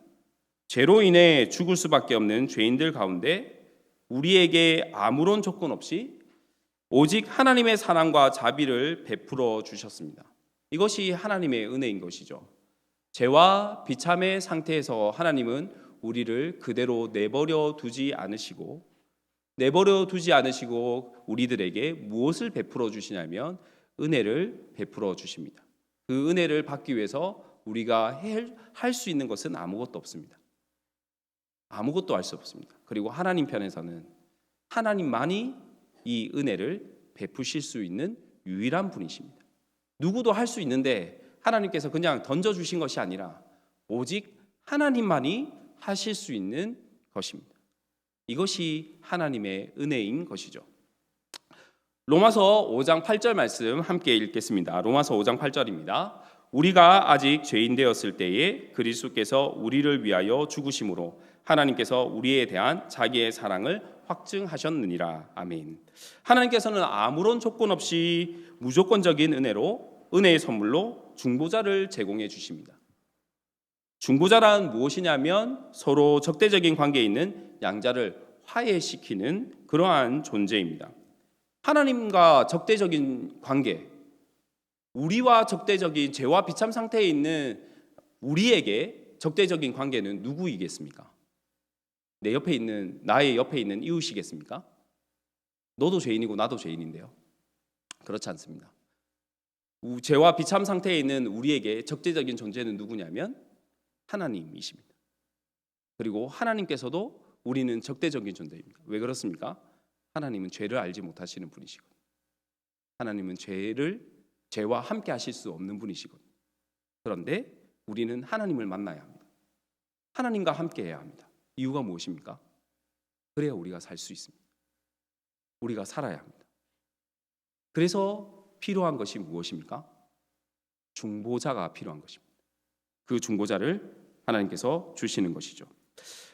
죄로 인해 죽을 수밖에 없는 죄인들 가운데 우리에게 아무런 조건 없이 오직 하나님의 사랑과 자비를 베풀어 주셨습니다. 이것이 하나님의 은혜인 것이죠. 죄와 비참의 상태에서 하나님은 우리를 그대로 내버려 두지 않으시고 우리들에게 무엇을 베풀어 주시냐면 은혜를 베풀어 주십니다. 그 은혜를 받기 위해서 우리가 할 수 있는 것은 아무것도 없습니다. 아무것도 할 수 없습니다. 그리고 하나님 편에서는 하나님만이 이 은혜를 베푸실 수 있는 유일한 분이십니다. 누구도 할 수 있는데 하나님께서 그냥 던져주신 것이 아니라 오직 하나님만이 하실 수 있는 것입니다. 이것이 하나님의 은혜인 것이죠. 로마서 5장 8절 말씀 함께 읽겠습니다. 로마서 5장 8절입니다. 우리가 아직 죄인 되었을 때에 그리스도께서 우리를 위하여 죽으심으로 하나님께서 우리에 대한 자기의 사랑을 확증하셨느니라. 아멘. 하나님께서는 아무런 조건 없이 무조건적인 은혜의 선물로 중보자를 제공해 주십니다. 중보자란 무엇이냐면 서로 적대적인 관계에 있는 양자를 화해시키는 그러한 존재입니다. 하나님과 적대적인 관계, 우리와 적대적인 죄와 비참 상태에 있는 우리에게 적대적인 관계는 누구이겠습니까? 나의 옆에 있는 이웃이겠습니까? 너도 죄인이고 나도 죄인인데요. 그렇지 않습니다. 죄와 비참 상태에 있는 우리에게 적대적인 존재는 누구냐면 하나님이십니다. 그리고 하나님께서도 우리는 적대적인 존재입니다. 왜 그렇습니까? 하나님은 죄를 알지 못하시는 분이시거든요. 하나님은 죄와 함께 하실 수 없는 분이시거든요. 그런데 우리는 하나님을 만나야 합니다. 하나님과 함께 해야 합니다. 이유가 무엇입니까? 그래야 우리가 살 수 있습니다. 우리가 살아야 합니다. 그래서 필요한 것이 무엇입니까? 중보자가 필요한 것입니다. 그 중보자를 하나님께서 주시는 것이죠.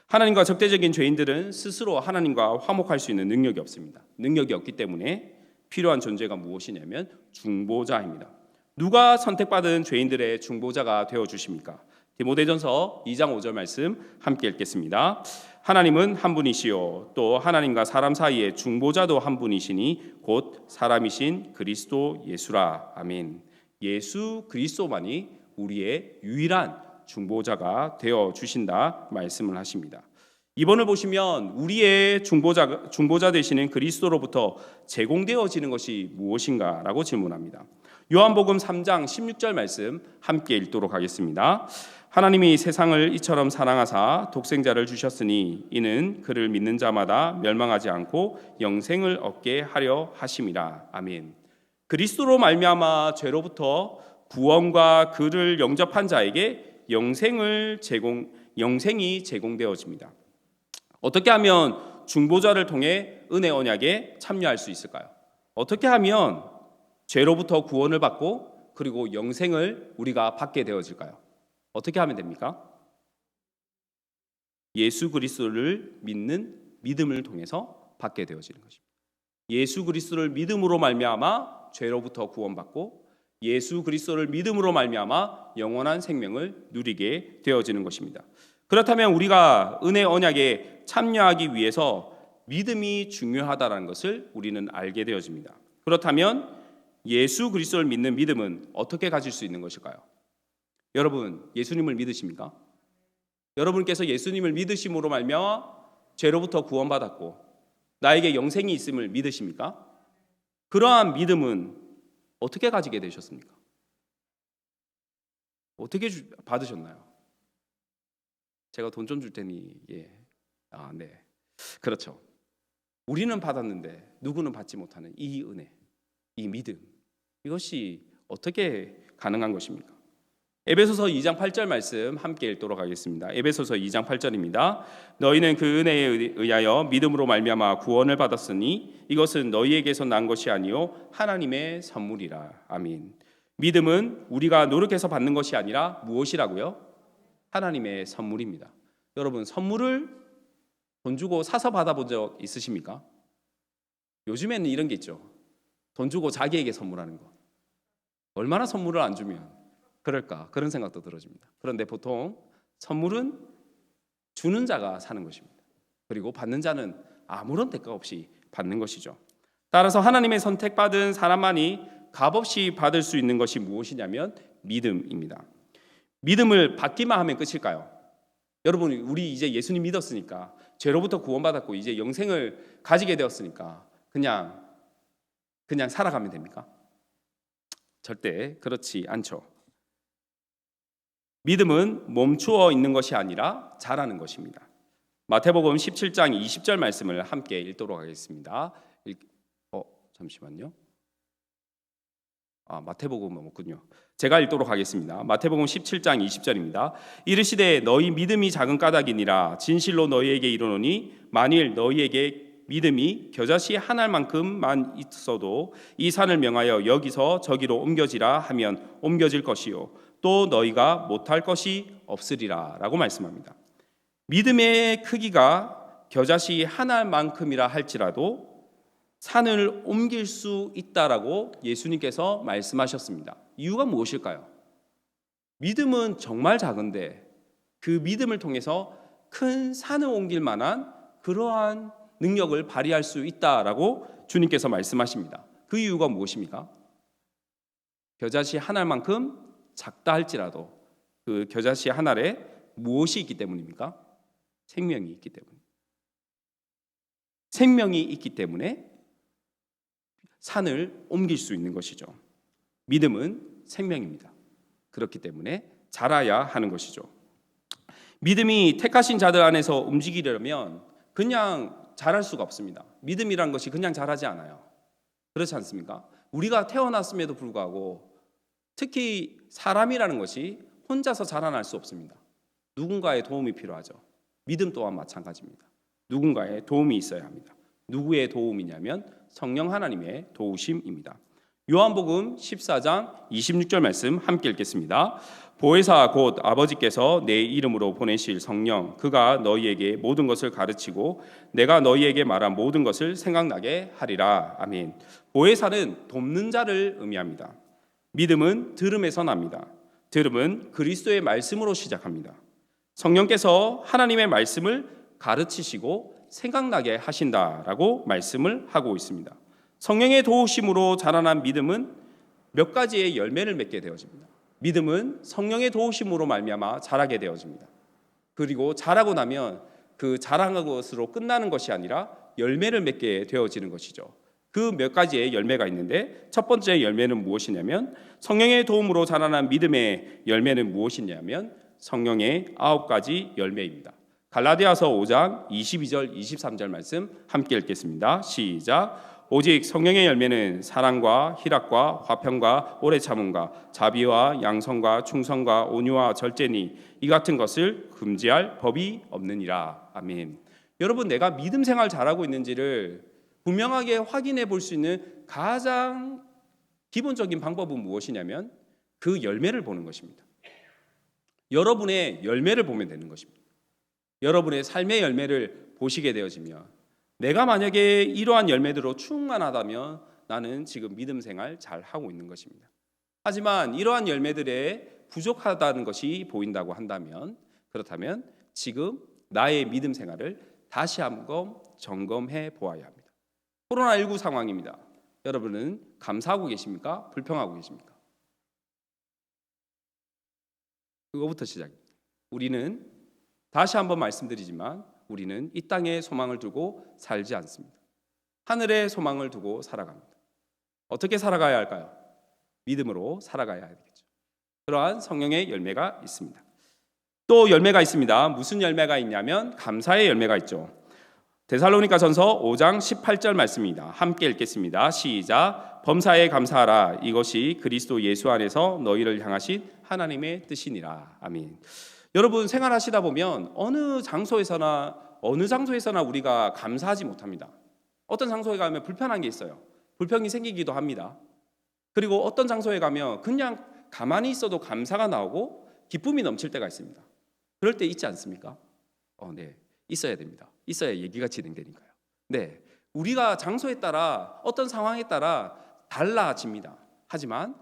하나님과 적대적인 죄인들은 스스로 하나님과 화목할 수 있는 능력이 없습니다. 능력이 없기 때문에 필요한 존재가 무엇이냐면 중보자입니다. 누가 선택받은 죄인들의 중보자가 되어 주십니까? 디모데전서 2장 5절 말씀 함께 읽겠습니다. 하나님은 한 분이시요 또 하나님과 사람 사이의 중보자도 한 분이시니 곧 사람이신 그리스도 예수라. 아멘. 예수 그리스도만이 우리의 유일한 중보자가 되어 주신다 말씀을 하십니다. 이번을 보시면 우리의 중보자 되시는 그리스도로부터 제공되어지는 것이 무엇인가라고 질문합니다. 요한복음 3장 16절 말씀 함께 읽도록 하겠습니다. 하나님이 세상을 이처럼 사랑하사 독생자를 주셨으니 이는 그를 믿는 자마다 멸망하지 않고 영생을 얻게 하려 하심이라. 아멘. 그리스도로 말미암아 죄로부터 구원과 그를 영접한 자에게 영생이 제공되어집니다. 어떻게 하면 중보자를 통해 은혜 언약에 참여할 수 있을까요? 어떻게 하면 죄로부터 구원을 받고 그리고 영생을 우리가 받게 되어질까요? 어떻게 하면 됩니까? 예수 그리스도를 믿는 믿음을 통해서 받게 되어지는 것입니다. 예수 그리스도를 믿음으로 말미암아 죄로부터 구원받고 예수 그리스도를 믿음으로 말미암아 영원한 생명을 누리게 되어지는 것입니다. 그렇다면 우리가 은혜 언약에 참여하기 위해서 믿음이 중요하다는 것을 우리는 알게 되어집니다. 그렇다면 예수 그리스도를 믿는 믿음은 어떻게 가질 수 있는 것일까요? 여러분, 예수님을 믿으십니까? 여러분께서 예수님을 믿으심으로 말미암아 죄로부터 구원받았고 나에게 영생이 있음을 믿으십니까? 그러한 믿음은 어떻게 가지게 되셨습니까? 어떻게 받으셨나요? 제가 돈 좀 줄 테니 네. 그렇죠. 우리는 받았는데 누구는 받지 못하는 이 은혜, 이 믿음, 이것이 어떻게 가능한 것입니까? 에베소서 2장 8절 말씀 함께 읽도록 하겠습니다. 에베소서 2장 8절입니다. 너희는 그 은혜에 의하여 믿음으로 말미암아 구원을 받았으니 이것은 너희에게서 난 것이 아니요 하나님의 선물이라. 아멘. 믿음은 우리가 노력해서 받는 것이 아니라 무엇이라고요? 하나님의 선물입니다. 여러분, 선물을 돈 주고 사서 받아본 적 있으십니까? 요즘에는 이런 게 있죠. 돈 주고 자기에게 선물하는 거. 얼마나 선물을 안 주면 그럴까? 그런 생각도 들어집니다. 그런데 보통 선물은 주는 자가 사는 것입니다. 그리고 받는 자는 아무런 대가 없이 받는 것이죠. 따라서 하나님의 선택받은 사람만이 값없이 받을 수 있는 것이 무엇이냐면 믿음입니다. 믿음을 받기만 하면 끝일까요? 여러분, 우리 이제 예수님 믿었으니까, 죄로부터 구원받았고 이제 영생을 가지게 되었으니까 그냥 살아가면 됩니까? 절대 그렇지 않죠. 믿음은 멈추어 있는 것이 아니라 자라는 것입니다. 마태복음 17장 20절 말씀을 함께 읽도록 하겠습니다. 잠시만요. 마태복음은 없군요. 제가 읽도록 하겠습니다. 마태복음 17장 20절입니다. 이르시되 너희 믿음이 작은 까닭이니라. 진실로 너희에게 이르노니 만일 너희에게 믿음이 겨자씨 한 알만큼만 있어도 이 산을 명하여 여기서 저기로 옮겨지라 하면 옮겨질 것이요 또 너희가 못할 것이 없으리라 라고 말씀합니다. 믿음의 크기가 겨자씨 한 알만큼이라 할지라도 산을 옮길 수 있다라고 예수님께서 말씀하셨습니다. 이유가 무엇일까요? 믿음은 정말 작은데 그 믿음을 통해서 큰 산을 옮길 만한 그러한 능력을 발휘할 수 있다라고 주님께서 말씀하십니다. 그 이유가 무엇입니까? 겨자씨 한 알만큼 작다 할지라도 그 겨자씨 한 알에 무엇이 있기 때문입니까? 생명이 있기 때문에. 생명이 있기 때문에 산을 옮길 수 있는 것이죠. 믿음은 생명입니다. 그렇기 때문에 자라야 하는 것이죠. 믿음이 택하신 자들 안에서 움직이려면 그냥 자랄 수가 없습니다. 믿음이란 것이 그냥 자라지 않아요. 그렇지 않습니까? 우리가 태어났음에도 불구하고 특히 사람이라는 것이 혼자서 자라날 수 없습니다. 누군가의 도움이 필요하죠. 믿음 또한 마찬가지입니다. 누군가의 도움이 있어야 합니다. 누구의 도움이냐면 성령 하나님의 도우심입니다. 요한복음 14장 26절 말씀 함께 읽겠습니다. 보혜사 곧 아버지께서 내 이름으로 보내실 성령 그가 너희에게 모든 것을 가르치고 내가 너희에게 말한 모든 것을 생각나게 하리라. 아멘. 보혜사는 돕는 자를 의미합니다. 믿음은 들음에서 납니다. 들음은 그리스도의 말씀으로 시작합니다. 성령께서 하나님의 말씀을 가르치시고 생각나게 하신다라고 말씀을 하고 있습니다. 성령의 도우심으로 자라난 믿음은 몇 가지의 열매를 맺게 되어집니다. 믿음은 성령의 도우심으로 말미암아 자라게 되어집니다. 그리고 자라고 나면 그 자라는 것으로 끝나는 것이 아니라 열매를 맺게 되어지는 것이죠. 그 몇 가지의 열매가 있는데 첫 번째 열매는 무엇이냐면 성령의 도움으로 자라난 믿음의 열매는 무엇이냐면 성령의 9가지 열매입니다. 갈라디아서 5장 22절 23절 말씀 함께 읽겠습니다. 시작. 오직 성령의 열매는 사랑과 희락과 화평과 오래 참음과 자비와 양성과 충성과 온유와 절제니 이 같은 것을 금지할 법이 없느니라. 아멘. 여러분, 내가 믿음 생활 잘하고 있는지를 분명하게 확인해 볼 수 있는 가장 기본적인 방법은 무엇이냐면 그 열매를 보는 것입니다. 여러분의 열매를 보면 되는 것입니다. 여러분의 삶의 열매를 보시게 되어지면 내가 만약에 이러한 열매들로 충만하다면 나는 지금 믿음 생활 잘 하고 있는 것입니다. 하지만 이러한 열매들에 부족하다는 것이 보인다고 한다면 그렇다면 지금 나의 믿음 생활을 다시 한번 점검해 보아야 합니다. 코로나19 상황입니다. 여러분은 감사하고 계십니까? 불평하고 계십니까? 그거부터 시작입니다. 우리는 다시 한번 말씀드리지만 우리는 이 땅에 소망을 두고 살지 않습니다. 하늘에 소망을 두고 살아갑니다. 어떻게 살아가야 할까요? 믿음으로 살아가야 되겠죠. 그러한 성령의 열매가 있습니다. 또 열매가 있습니다. 무슨 열매가 있냐면 감사의 열매가 있죠. 데살로니가전서 5장 18절 말씀입니다. 함께 읽겠습니다. 시작. 범사에 감사하라. 이것이 그리스도 예수 안에서 너희를 향하신 하나님의 뜻이니라. 아멘. 여러분 생활하시다 보면 어느 장소에서나 우리가 감사하지 못합니다. 어떤 장소에 가면 불편한 게 있어요. 불평이 생기기도 합니다. 그리고 어떤 장소에 가면 그냥 가만히 있어도 감사가 나오고 기쁨이 넘칠 때가 있습니다. 그럴 때 있지 않습니까? 네, 있어야 됩니다. 있어야 얘기가 진행되니까요. 네, 우리가 장소에 따라 어떤 상황에 따라 달라집니다. 하지만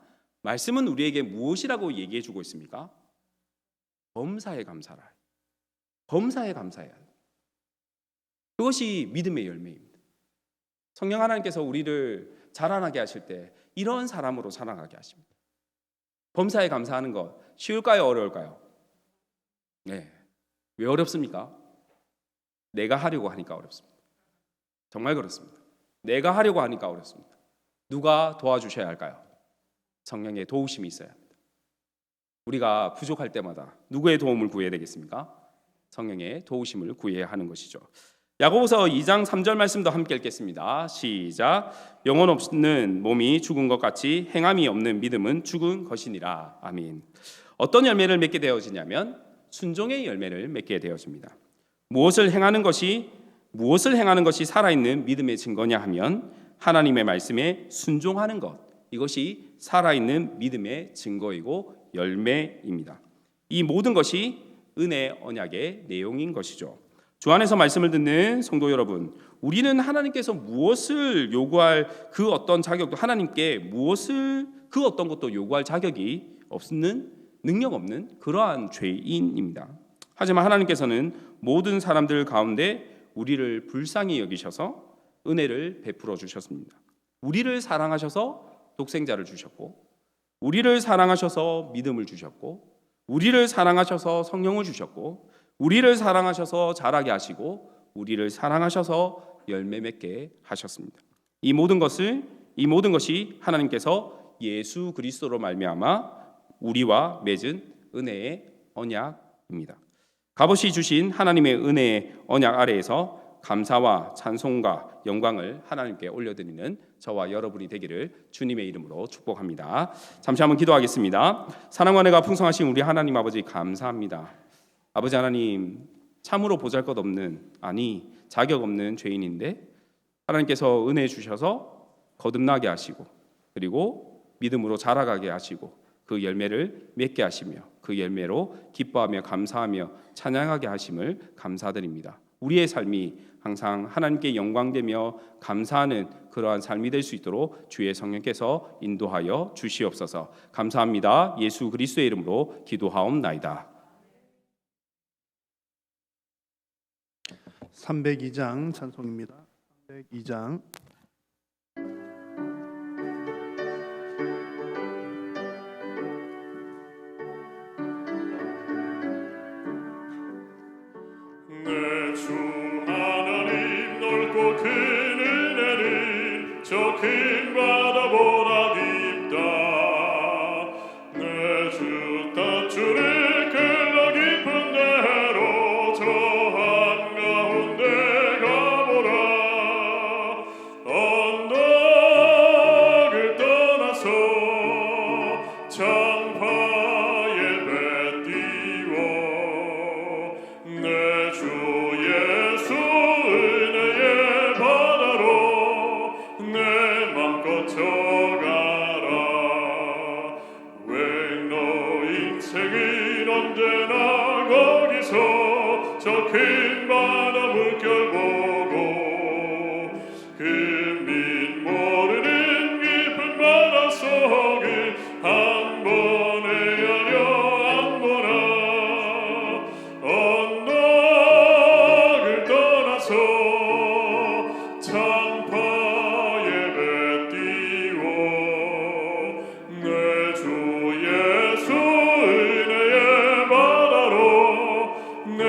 말씀은 우리에게 무엇이라고 얘기해 주고 있습니까? 범사에 감사라. 범사에 감사해야 해요. 그것이 믿음의 열매입니다. 성령 하나님께서 우리를 자라나게 하실 때 이런 사람으로 자라나게 하십니다. 범사에 감사하는 것 쉬울까요? 어려울까요? 네. 왜 어렵습니까? 내가 하려고 하니까 어렵습니다. 정말 그렇습니다. 내가 하려고 하니까 어렵습니다. 누가 도와주셔야 할까요? 성령의 도우심이 있어야 합니다. 우리가 부족할 때마다 누구의 도움을 구해야 되겠습니까? 성령의 도우심을 구해야 하는 것이죠. 야고보서 2장 3절 말씀도 함께 읽겠습니다. 시작. 영혼 없는 몸이 죽은 것 같이 행함이 없는 믿음은 죽은 것이니라. 아멘. 어떤 열매를 맺게 되어지냐면 순종의 열매를 맺게 되어집니다. 무엇을 행하는 것이 살아있는 믿음의 증거냐 하면 하나님의 말씀에 순종하는 것, 이것이 살아있는 믿음의 증거이고 열매입니다. 이 모든 것이 은혜 언약의 내용인 것이죠. 주 안에서 말씀을 듣는 성도 여러분, 우리는 하나님께서 무엇을 요구할 그 어떤 자격도, 하나님께 무엇을 그 어떤 것도 요구할 자격이 없는, 능력 없는 그러한 죄인입니다. 하지만 하나님께서는 모든 사람들 가운데 우리를 불쌍히 여기셔서 은혜를 베풀어 주셨습니다. 우리를 사랑하셔서 독생자를 주셨고, 우리를 사랑하셔서 믿음을 주셨고, 우리를 사랑하셔서 성령을 주셨고, 우리를 사랑하셔서 자라게 하시고, 우리를 사랑하셔서 열매 맺게 하셨습니다. 이 모든 것이 하나님께서 예수 그리스도로 말미암아 우리와 맺은 은혜의 언약입니다. 값없이 주신 하나님의 은혜의 언약 아래에서 감사와 찬송과 영광을 하나님께 올려드리는 저와 여러분이 되기를 주님의 이름으로 축복합니다. 잠시 한번 기도하겠습니다. 사랑과 은혜가 풍성하신 우리 하나님 아버지 감사합니다. 아버지 하나님, 참으로 보잘것없는, 아니 자격 없는 죄인인데 하나님께서 은혜 주셔서 거듭나게 하시고, 그리고 믿음으로 자라가게 하시고, 그 열매를 맺게 하시며 그 열매로 기뻐하며 감사하며 찬양하게 하심을 감사드립니다. 우리의 삶이 항상 하나님께 영광되며 감사하는 그러한 삶이 될 수 있도록 주의 성령께서 인도하여 주시옵소서. 감사합니다. 예수 그리스도의 이름으로 기도하옵나이다. 302장 찬송입니다. 302장. 내 주 하나님 넓고 큰 은혜는 저 큰 바다보다 깊다. 내 주 탓주를 흘러 깊은 데로 저 한가운데 가보라. 언덕을 떠나서 창파에 배 띄워 내 주 예수 은혜의 바다로 내 맘껏 져가라. 왜 너 인생은 언제나 거기서 저 큰 바다 물결 보고 금빛 모르는 깊은 바닷속을 한 번에 하려 안 보나. 언덕을 떠나서 창파에 배 띄워 내 주 예수 은혜의 바다로 내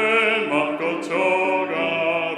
맘껏 져가라.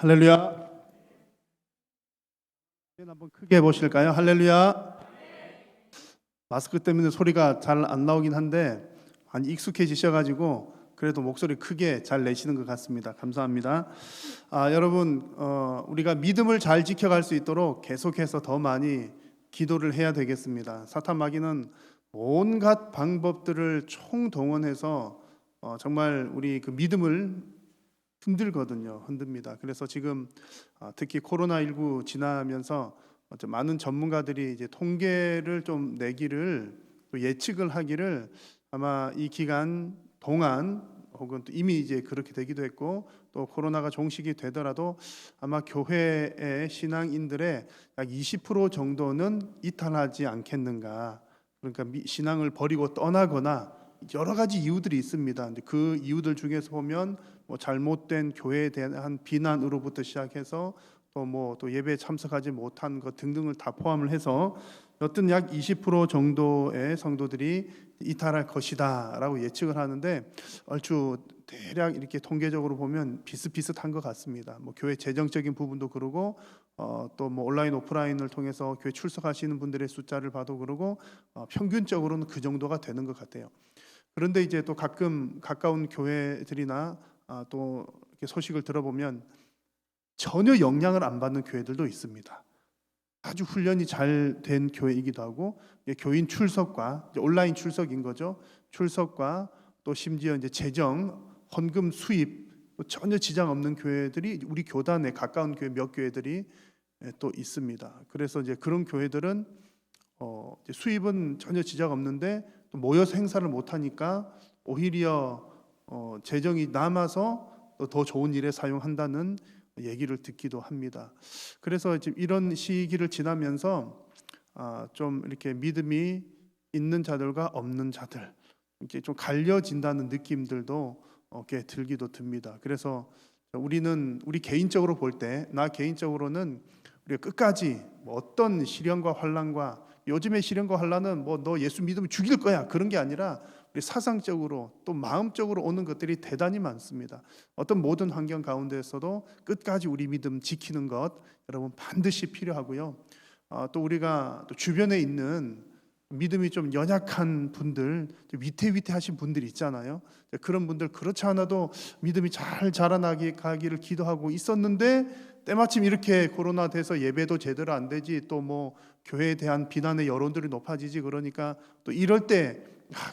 할렐루야. 한번 크게 보실까요? 할렐루야. 마스크 때문에 소리가 잘 안 나오긴 한데 많이 익숙해지셔가지고 그래도 목소리 크게 잘 내시는 것 같습니다. 감사합니다. 여러분, 우리가 믿음을 잘 지켜갈 수 있도록 계속해서 더 많이 기도를 해야 되겠습니다. 사탄 마귀는 온갖 방법들을 총동원해서 정말 우리 그 믿음을 흔듭니다. 그래서 지금 특히 코로나19 지나면서 많은 전문가들이 이제 통계를 좀 내기를 또 예측을 하기를 아마 이 기간 동안 혹은 또 이미 이제 그렇게 되기도 했고 또 코로나가 종식이 되더라도 아마 교회의 신앙인들의 약 20% 정도는 이탈하지 않겠는가. 그러니까 신앙을 버리고 떠나거나 여러 가지 이유들이 있습니다. 근데 그 이유들 중에서 보면 뭐 잘못된 교회에 대한 비난으로부터 시작해서 또 예배에 참석하지 못한 것 등등을 다 포함을 해서 여튼 약 20% 정도의 성도들이 이탈할 것이다라고 예측을 하는데 얼추 대략 이렇게 통계적으로 보면 비슷비슷한 것 같습니다. 뭐 교회 재정적인 부분도 그러고 또 뭐 온라인 오프라인을 통해서 교회 출석하시는 분들의 숫자를 봐도 그러고 평균적으로는 그 정도가 되는 것 같아요. 그런데 이제 또 가끔 가까운 교회들이나 또 이렇게 소식을 들어보면 전혀 영향을 안 받는 교회들도 있습니다. 아주 훈련이 잘 된 교회이기도 하고 교인 출석과 온라인 출석인 거죠. 출석과 또 심지어 이제 재정 헌금 수입 전혀 지장 없는 교회들이 우리 교단에 가까운 교회 몇 교회들이 또 있습니다. 그래서 이제 그런 교회들은 이제 수입은 전혀 지장 없는데 또 모여서 행사를 못 하니까 오히려 재정이 남아서 더 좋은 일에 사용한다는 얘기를 듣기도 합니다. 그래서 지금 이런 시기를 지나면서 좀 이렇게 믿음이 있는 자들과 없는 자들 이렇게 좀 갈려진다는 느낌들도 꽤 들기도 듭니다. 그래서 우리 개인적으로 볼 때 나 개인적으로는 우리가 끝까지 뭐 어떤 시련과 환난과 요즘의 시련과 환난은 뭐 너 예수 믿으면 죽일 거야 그런 게 아니라 우리 사상적으로 또 마음적으로 오는 것들이 대단히 많습니다. 어떤 모든 환경 가운데서도 끝까지 우리 믿음 지키는 것 여러분 반드시 필요하고요. 또 우리가 또 주변에 있는 믿음이 좀 연약한 분들, 위태위태하신 분들이 있잖아요. 그런 분들 그렇지 않아도 믿음이 잘 자라나기를 기도하고 있었는데 때마침 이렇게 코로나 돼서 예배도 제대로 안 되지 또 뭐 교회에 대한 비난의 여론들이 높아지지 그러니까 또 이럴 때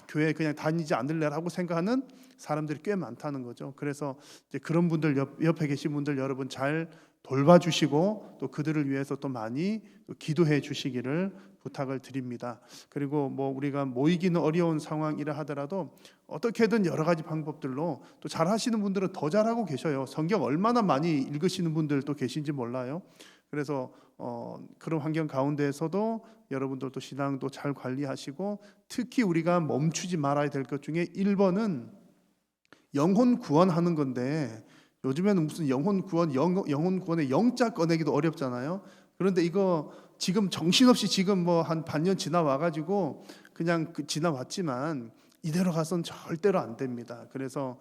교회 그냥 다니지 않을래라고 생각하는 사람들이 꽤 많다는 거죠. 그래서 이제 그런 분들 옆에 계신 분들 여러분 잘 돌봐주시고 또 그들을 위해서 또 많이 또 기도해 주시기를 부탁을 드립니다. 그리고 뭐 우리가 모이기는 어려운 상황이라 하더라도 어떻게든 여러 가지 방법들로 또 잘하시는 분들은 더 잘하고 계셔요. 성경 얼마나 많이 읽으시는 분들도 계신지 몰라요. 그래서 그런 환경 가운데에서도 여러분들도 신앙도 잘 관리하시고 특히 우리가 멈추지 말아야 될 것 중에 1번은 영혼 구원하는 건데 요즘에는 무슨 영혼 구원의 영자 꺼내기도 어렵잖아요. 그런데 이거 지금 정신없이 지금 뭐 한 반년 지나와가지고 그냥 지나왔지만 이대로 가서는 절대로 안 됩니다. 그래서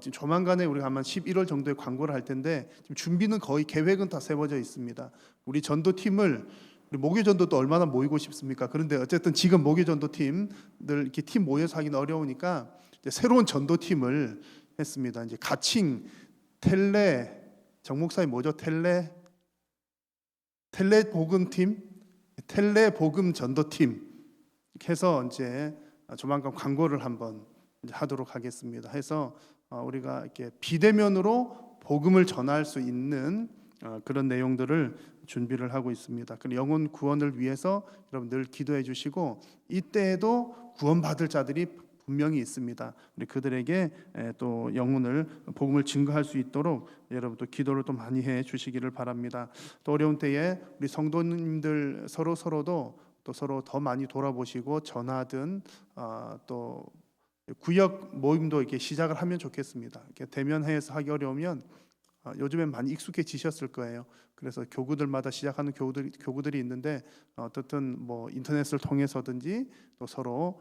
지금 조만간에 우리가 아마 11월 정도에 광고를 할 텐데 지금 준비는 거의 계획은 다 세워져 있습니다. 우리 전도팀을 우리 목요전도도 얼마나 모이고 싶습니까? 그런데 어쨌든 지금 목요전도팀들 이렇게 팀 모여서 하기는 어려우니까 이제 새로운 전도팀을 했습니다. 이제 가칭 텔레 정목사님 뭐죠? 텔레 복음팀, 텔레 복음 전도팀 해서 이제 조만간 광고를 한번 이제 하도록 하겠습니다. 해서 우리가 이렇게 비대면으로 복음을 전할 수 있는 그런 내용들을 준비를 하고 있습니다. 그 영혼 구원을 위해서 여러분 늘 기도해 주시고 이때에도 구원받을 자들이 분명히 있습니다. 우리 그들에게 또 영혼을 복음을 증거할 수 있도록 여러분 또 기도를 또 많이 해 주시기를 바랍니다. 또 어려운 때에 우리 성도님들 서로도 또 서로 더 많이 돌아보시고 전하든 또 구역 모임도 이렇게 시작을 하면 좋겠습니다. 이렇게 대면회에서 하기 어려우면 요즘엔 많이 익숙해지셨을 거예요. 그래서 교구들마다 시작하는 교구들이 있는데 어떻든 뭐 인터넷을 통해서든지 또 서로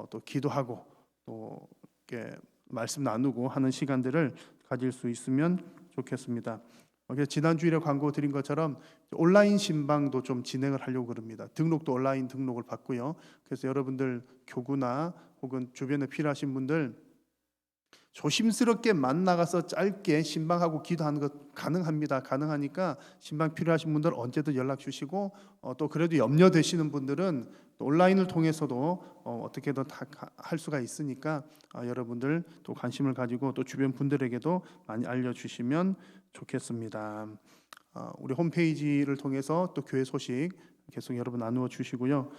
또 기도하고 또 이렇게 말씀 나누고 하는 시간들을 가질 수 있으면 좋겠습니다. 그래서 지난 주일에 광고 드린 것처럼 온라인 신방도 좀 진행을 하려고 그럽니다. 등록도 온라인 등록을 받고요. 그래서 여러분들 교구나 혹은 주변에 필요하신 분들 조심스럽게 만나가서 짧게 신방하고 기도하는 것 가능합니다. 가능하니까 신방 필요하신 분들 언제든 연락 주시고 또 그래도 염려되시는 분들은 또 온라인을 통해서도 어떻게든 다 할 수가 있으니까 여러분들 또 관심을 가지고 또 주변 분들에게도 많이 알려주시면 좋겠습니다. 우리 홈페이지를 통해서 또 교회 소식 계속 여러분 나누어 주시고요.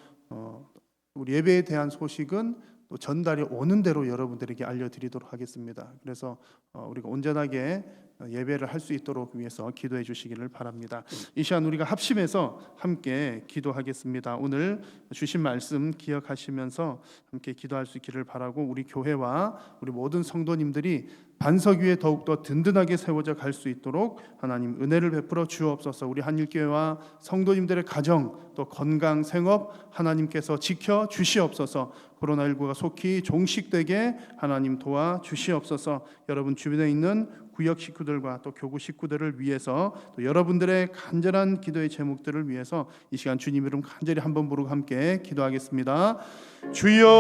우리 예배에 대한 소식은 또 전달이 오는 대로 여러분들에게 알려드리도록 하겠습니다. 그래서 우리가 온전하게 예배를 할 수 있도록 위해서 기도해 주시기를 바랍니다. 이 시간 우리가 합심해서 함께 기도하겠습니다. 오늘 주신 말씀 기억하시면서 함께 기도할 수 있기를 바라고 우리 교회와 우리 모든 성도님들이 반석 위에 더욱더 든든하게 세워져 갈 수 있도록 하나님 은혜를 베풀어 주옵소서. 우리 한일교회와 성도님들의 가정 또 건강 생업 하나님께서 지켜 주시옵소서. 코로나19가 속히 종식되게 하나님 도와 주시옵소서. 여러분 주변에 있는 구역 식구들과 또 교구 식구들을 위해서 또 여러분들의 간절한 기도의 제목들을 위해서 이 시간 주님 이름 간절히 한번 부르고 함께 기도하겠습니다. 주여,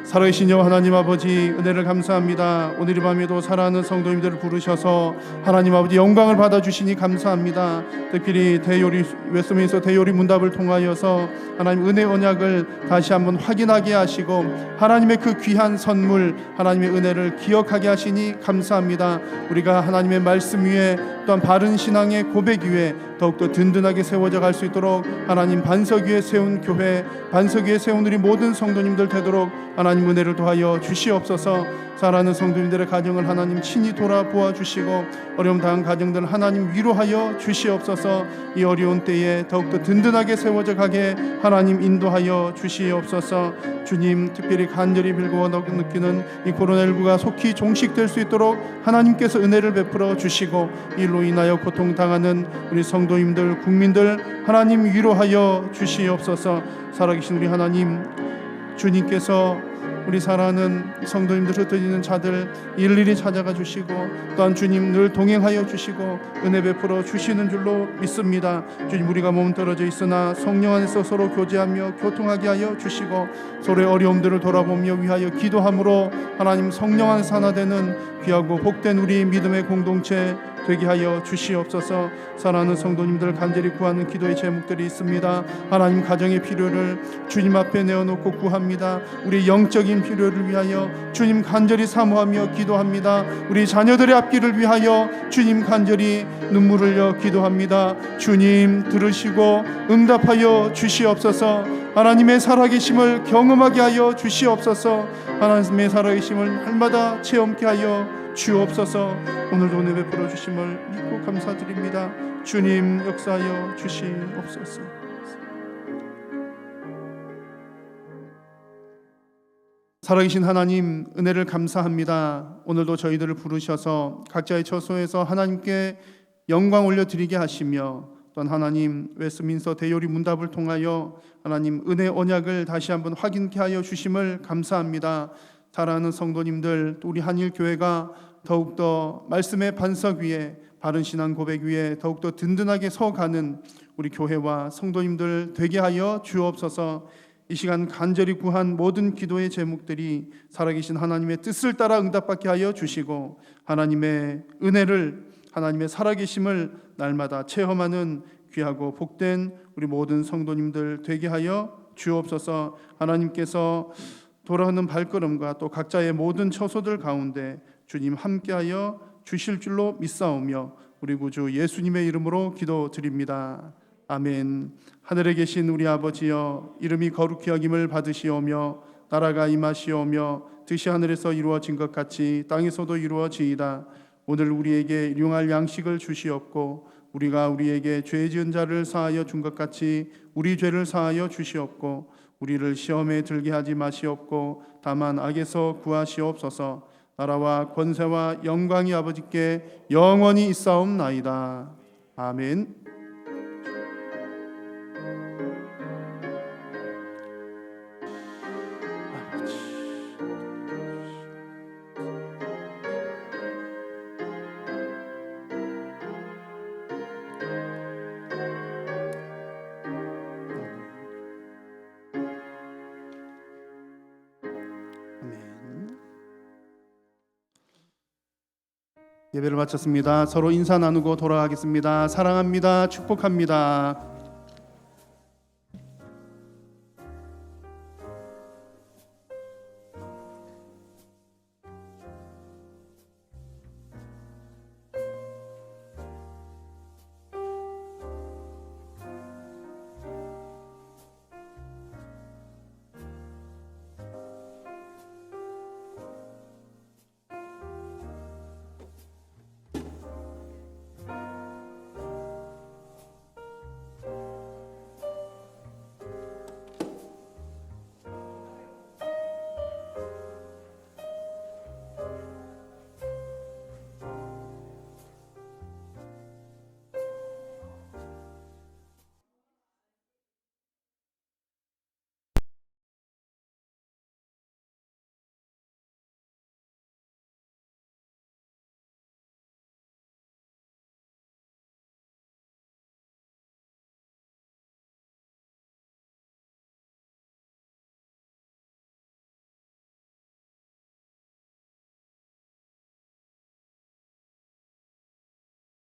살아계신 여호와 하나님 아버지 은혜를 감사합니다. 오늘 이 밤에도 살아가는 성도님들을 부르셔서 하나님 아버지 영광을 받아주시니 감사합니다. 특별히 대요리 웨스트민스터 대요리 문답을 통하여서 하나님 은혜 언약을 다시 한번 확인하게 하시고 하나님의 그 귀한 선물 하나님의 은혜를 기억하게 하시니 감사합니다. 우리가 하나님의 말씀 위에 또한 바른 신앙의 고백 위에 더욱더 든든하게 세워져 갈 수 있도록 하나님 반석 위에 세운 교회, 반석 위에 세운 우리 모든 성도님들 되도록 하나님 은혜를 더하여 주시옵소서. 사랑하는 성도님들의 가정을 하나님 친히 돌아보아 주시고 어려움 당한 가정들 하나님 위로하여 주시옵소서. 이 어려운 때에 더욱더 든든하게 세워져 가게 하나님 인도하여 주시옵소서. 주님 특별히 간절히 빌고 느끼는 이 코로나19가 속히 종식될 수 있도록 하나님께서 은혜를 베풀어 주시고 이로 인하여 고통당하는 우리 성도님들 국민들 하나님 위로하여 주시옵소서. 살아계신 우리 하나님 주님께서 우리 사랑하는 성도님들 흩어지는 자들 일일이 찾아가 주시고 또한 주님 늘 동행하여 주시고 은혜 베풀어 주시는 줄로 믿습니다. 주님 우리가 몸 떨어져 있으나 성령 안에서 서로 교제하며 교통하게 하여 주시고 서로의 어려움들을 돌아보며 위하여 기도함으로 하나님 성령 안에서 하나 되는 귀하고 복된 우리 믿음의 공동체 되게 하여 주시옵소서. 사랑하는 성도님들 간절히 구하는 기도의 제목들이 있습니다. 하나님 가정의 필요를 주님 앞에 내어놓고 구합니다. 우리 영적인 필요를 위하여 주님 간절히 사모하며 기도합니다. 우리 자녀들의 앞길을 위하여 주님 간절히 눈물을 흘려 기도합니다. 주님 들으시고 응답하여 주시옵소서. 하나님의 살아계심을 경험하게 하여 주시옵소서. 하나님의 살아계심을 날마다 체험케 하여 주옵소서. 오늘도 은혜 베풀어 주심을 믿고 감사드립니다. 주님 역사하여 주시옵소서. 살아계신 하나님 은혜를 감사합니다. 오늘도 저희들을 부르셔서 각자의 처소에서 하나님께 영광 올려드리게 하시며 또한 하나님 웨스트민스터 대요리 문답을 통하여 하나님 은혜 언약을 다시 한번 확인케 하여 주심을 감사합니다. 사랑하는 성도님들 또 우리 한일교회가 더욱더 말씀의 반석 위에 바른 신앙 고백 위에 더욱더 든든하게 서가는 우리 교회와 성도님들 되게 하여 주옵소서. 이 시간 간절히 구한 모든 기도의 제목들이 살아계신 하나님의 뜻을 따라 응답받게 하여 주시고 하나님의 은혜를 하나님의 살아계심을 날마다 체험하는 귀하고 복된 우리 모든 성도님들 되게 하여 주옵소서. 하나님께서 돌아오는 발걸음과 또 각자의 모든 처소들 가운데 주님 함께하여 주실 줄로 믿사오며 우리 구주 예수님의 이름으로 기도드립니다. 아멘. 하늘에 계신 우리 아버지여 이름이 거룩히 여김을 받으시오며 나라가 임하시오며 뜻이 하늘에서 이루어진 것 같이 땅에서도 이루어지이다. 오늘 우리에게 일용할 양식을 주시옵고 우리가 우리에게 죄 지은 자를 사하여 준 것 같이 우리 죄를 사하여 주시옵고 우리를 시험에 들게 하지 마시옵고 다만 악에서 구하시옵소서. 나라와 권세와 영광이 아버지께 영원히 있사옵나이다. 아멘. 예배를 마쳤습니다. 서로 인사 나누고 돌아가겠습니다. 사랑합니다. 축복합니다.